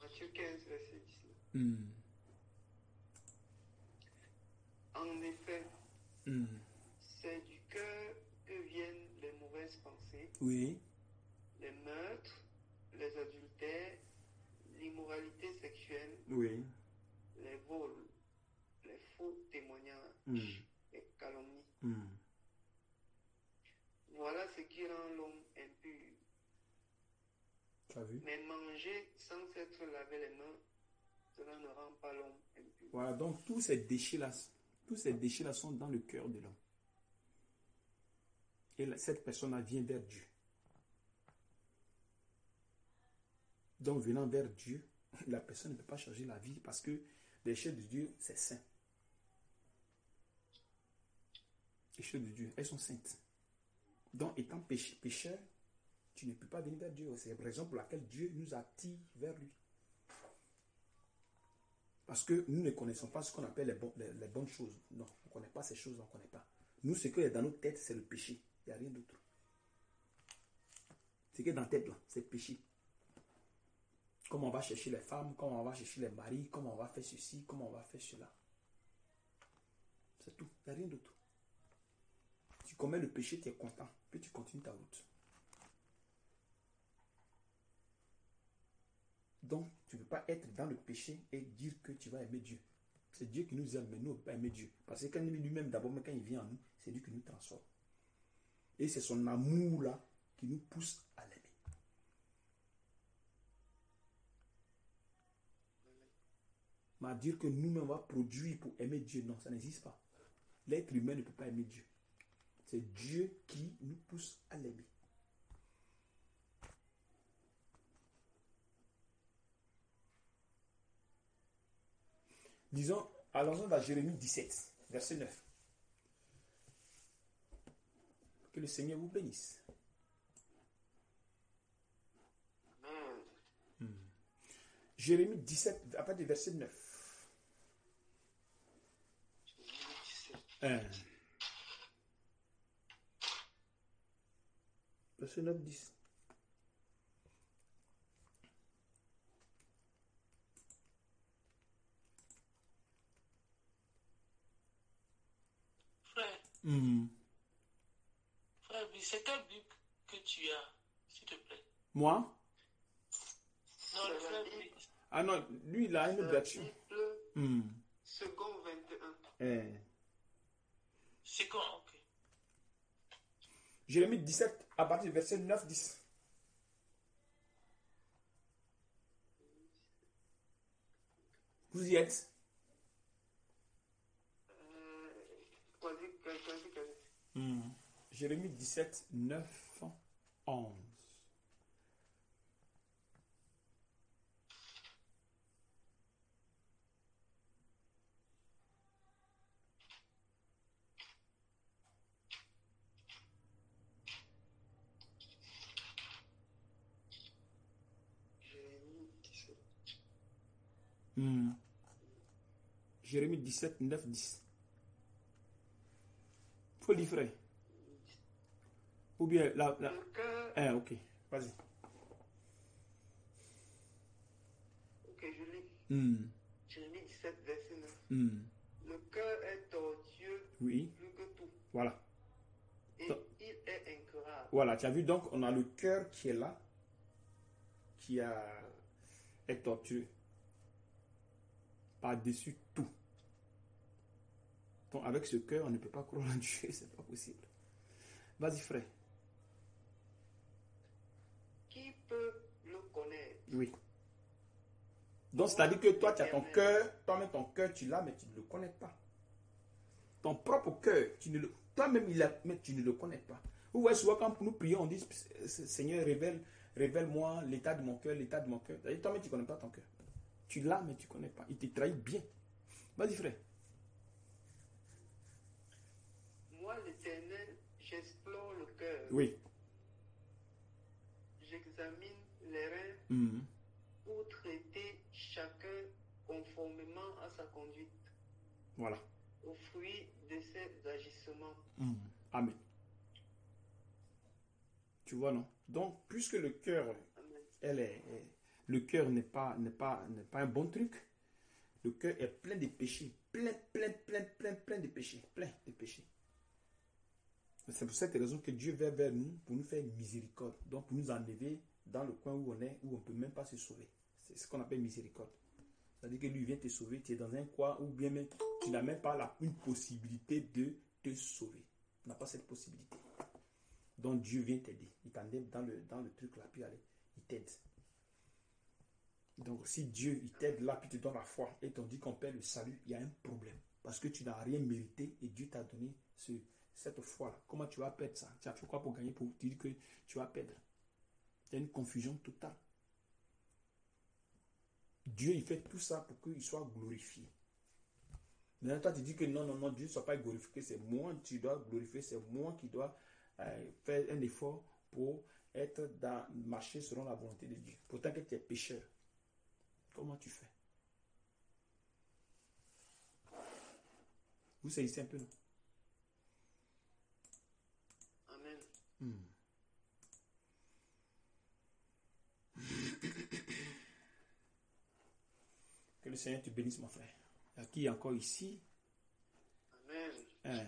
Matthieu 15, verset 19. En effet, c'est du cœur que viennent les mauvaises pensées, Oui. les meurtres, les adultères, l'immoralité sexuelle, Oui. les vols, les faux témoignages, les calomnies. Voilà ce qui rend l'homme impur. Tu as vu? Mais manger sans s'être lavé les mains, cela ne rend pas l'homme impur. Voilà, donc tous ces déchets-là sont dans le cœur de l'homme. Et cette personne-là vient vers Dieu. Donc, venant vers Dieu, la personne ne peut pas changer la vie parce que les déchets de Dieu, c'est saint. Les choses de Dieu, elles sont saintes. Donc, étant pécheur, tu ne peux pas venir vers Dieu. C'est la raison pour laquelle Dieu nous attire vers lui. Parce que nous ne connaissons pas ce qu'on appelle les bonnes choses. Non, on ne connaît pas ces choses, on ne connaît pas. Nous, ce qui est dans notre tête, c'est le péché. Il n'y a rien d'autre. Ce qui est dans la tête, là, c'est le péché. Comment on va chercher les femmes, comment on va chercher les maris, comment on va faire ceci, comment on va faire cela. C'est tout, il n'y a rien d'autre. Tu commets le péché, tu es content, puis tu continues ta route. Donc, tu ne peux pas être dans le péché et dire que tu vas aimer Dieu. C'est Dieu qui nous aime, mais nous, on ne peut pas aimer Dieu. Parce que quand lui-même, d'abord, quand il vient en nous, c'est lui qui nous transforme. Et c'est son amour-là qui nous pousse à l'aimer. Mais à dire que nous-mêmes, on va produire pour aimer Dieu, non, ça n'existe pas. L'être humain ne peut pas aimer Dieu. C'est Dieu qui nous pousse à l'aimer. Disons, allons-y dans Jérémie 17, verset 9. Que le Seigneur vous bénisse. Jérémie 17, à partir du verset 9. Verset 9, 10. Frère, frère, c'est quelle Bible que tu as, s'il te plaît? Moi? Non, le frère Bible. Ah non, lui, il a une autre version. Second 21. C'est quoi? Ok. Jérémie 17, à partir du verset 9, 10. Vous y êtes? Jérémie 17, 9, 11. Jérémie 17, 9, 10. Faut lire, frère. Ou bien là. Ok, vas-y. Ok, je lis. Jérémie 17, verset 9. Le cœur est tortueux, oui, plus que tout. Voilà. Et il est incurable. Voilà, tu as vu, donc on a le cœur qui est là, qui est tortueux. Par-dessus tout. Donc avec ce cœur, on ne peut pas croire en Dieu, c'est pas possible. Vas-y, frère. Qui peut le connaître? Oui. Donc c'est-à-dire que toi, tu as ton cœur, toi-même ton cœur, tu l'as, mais tu ne le connais pas. Ton propre cœur, toi-même il l'a, mais tu ne le connais pas. Vous voyez souvent quand nous prions, on dit, Seigneur, révèle-moi l'état de mon cœur, l'état de mon cœur. Toi-même tu ne connais pas ton cœur. Tu l'as, mais tu ne connais pas. Il te trahit bien. Vas-y, frère. Moi, l'Éternel, j'explore le cœur. Oui. J'examine les reins pour traiter chacun conformément à sa conduite. Voilà. Au fruit de ses agissements. Amen. Tu vois, non? Donc, puisque le cœur, le cœur n'est pas un bon truc, le cœur est plein de péchés. Plein de péchés. Plein de péchés. C'est pour cette raison que Dieu vient vers nous pour nous faire miséricorde. Donc pour nous enlever dans le coin où on est, où on ne peut même pas se sauver. C'est ce qu'on appelle miséricorde. C'est-à-dire que lui vient te sauver, tu es dans un coin où bien même tu n'as même pas une possibilité de te sauver. Tu n'as pas cette possibilité. Donc Dieu vient t'aider. Il t'enlève dans le truc là, puis allez, il t'aide. Donc, si Dieu il t'aide là, puis te donne la foi, et t'on dit qu'on perd le salut, il y a un problème. Parce que tu n'as rien mérité et Dieu t'a donné cette foi-là. Comment tu vas perdre ça? Tu as fait quoi pour gagner, pour dire que tu vas perdre? Il y a une confusion totale. Dieu, il fait tout ça pour qu'il soit glorifié. Maintenant, toi, tu dis que non, Dieu ne soit pas glorifié, c'est moi qui tu dois glorifier, c'est moi qui dois faire un effort pour marcher selon la volonté de Dieu. Pourtant que tu es pécheur. Comment tu fais? Vous saisissez un peu, non? Amen. Que le Seigneur te bénisse, mon frère. Il y a qui est encore ici? Amen.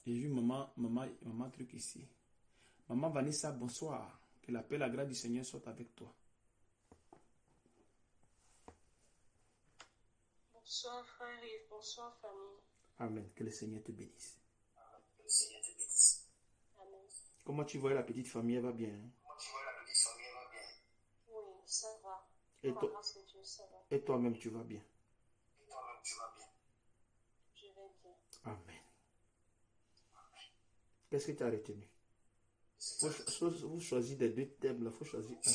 J'ai vu maman truc ici. Maman Vanessa, bonsoir. Que la paix et la grâce du Seigneur soient avec toi. Bonsoir frère et bonsoir famille. Amen. Que le Seigneur te bénisse. Que le Seigneur te bénisse. Amen. Comment tu vois la petite famille? Elle va bien, hein? Oui, ça va. Et Par toi- la grâce de Dieu, ça va. Et toi-même, tu vas bien. Je vais bien. Amen. Qu'est-ce que tu as retenu? Vous choisissez des deux thèmes, il faut choisir un.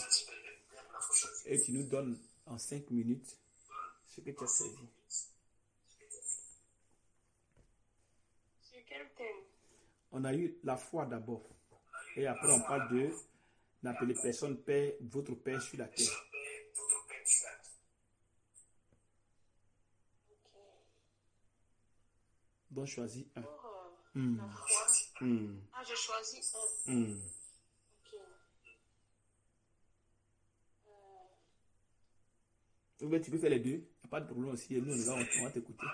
Et tu nous donnes en 5 minutes ce que tu as saisi. Sur quel thème? On a eu la foi d'abord. Et après, on parle de n'appelez personne Père, votre Père sur la terre. Ok. Donc, choisis un. Pour Hmm. la foi. Hmm. Ah, je choisis un. Hmm. Ok. Ou bien tu peux faire les deux. Il n'y a pas de problème aussi. Et nous, on va t'écouter.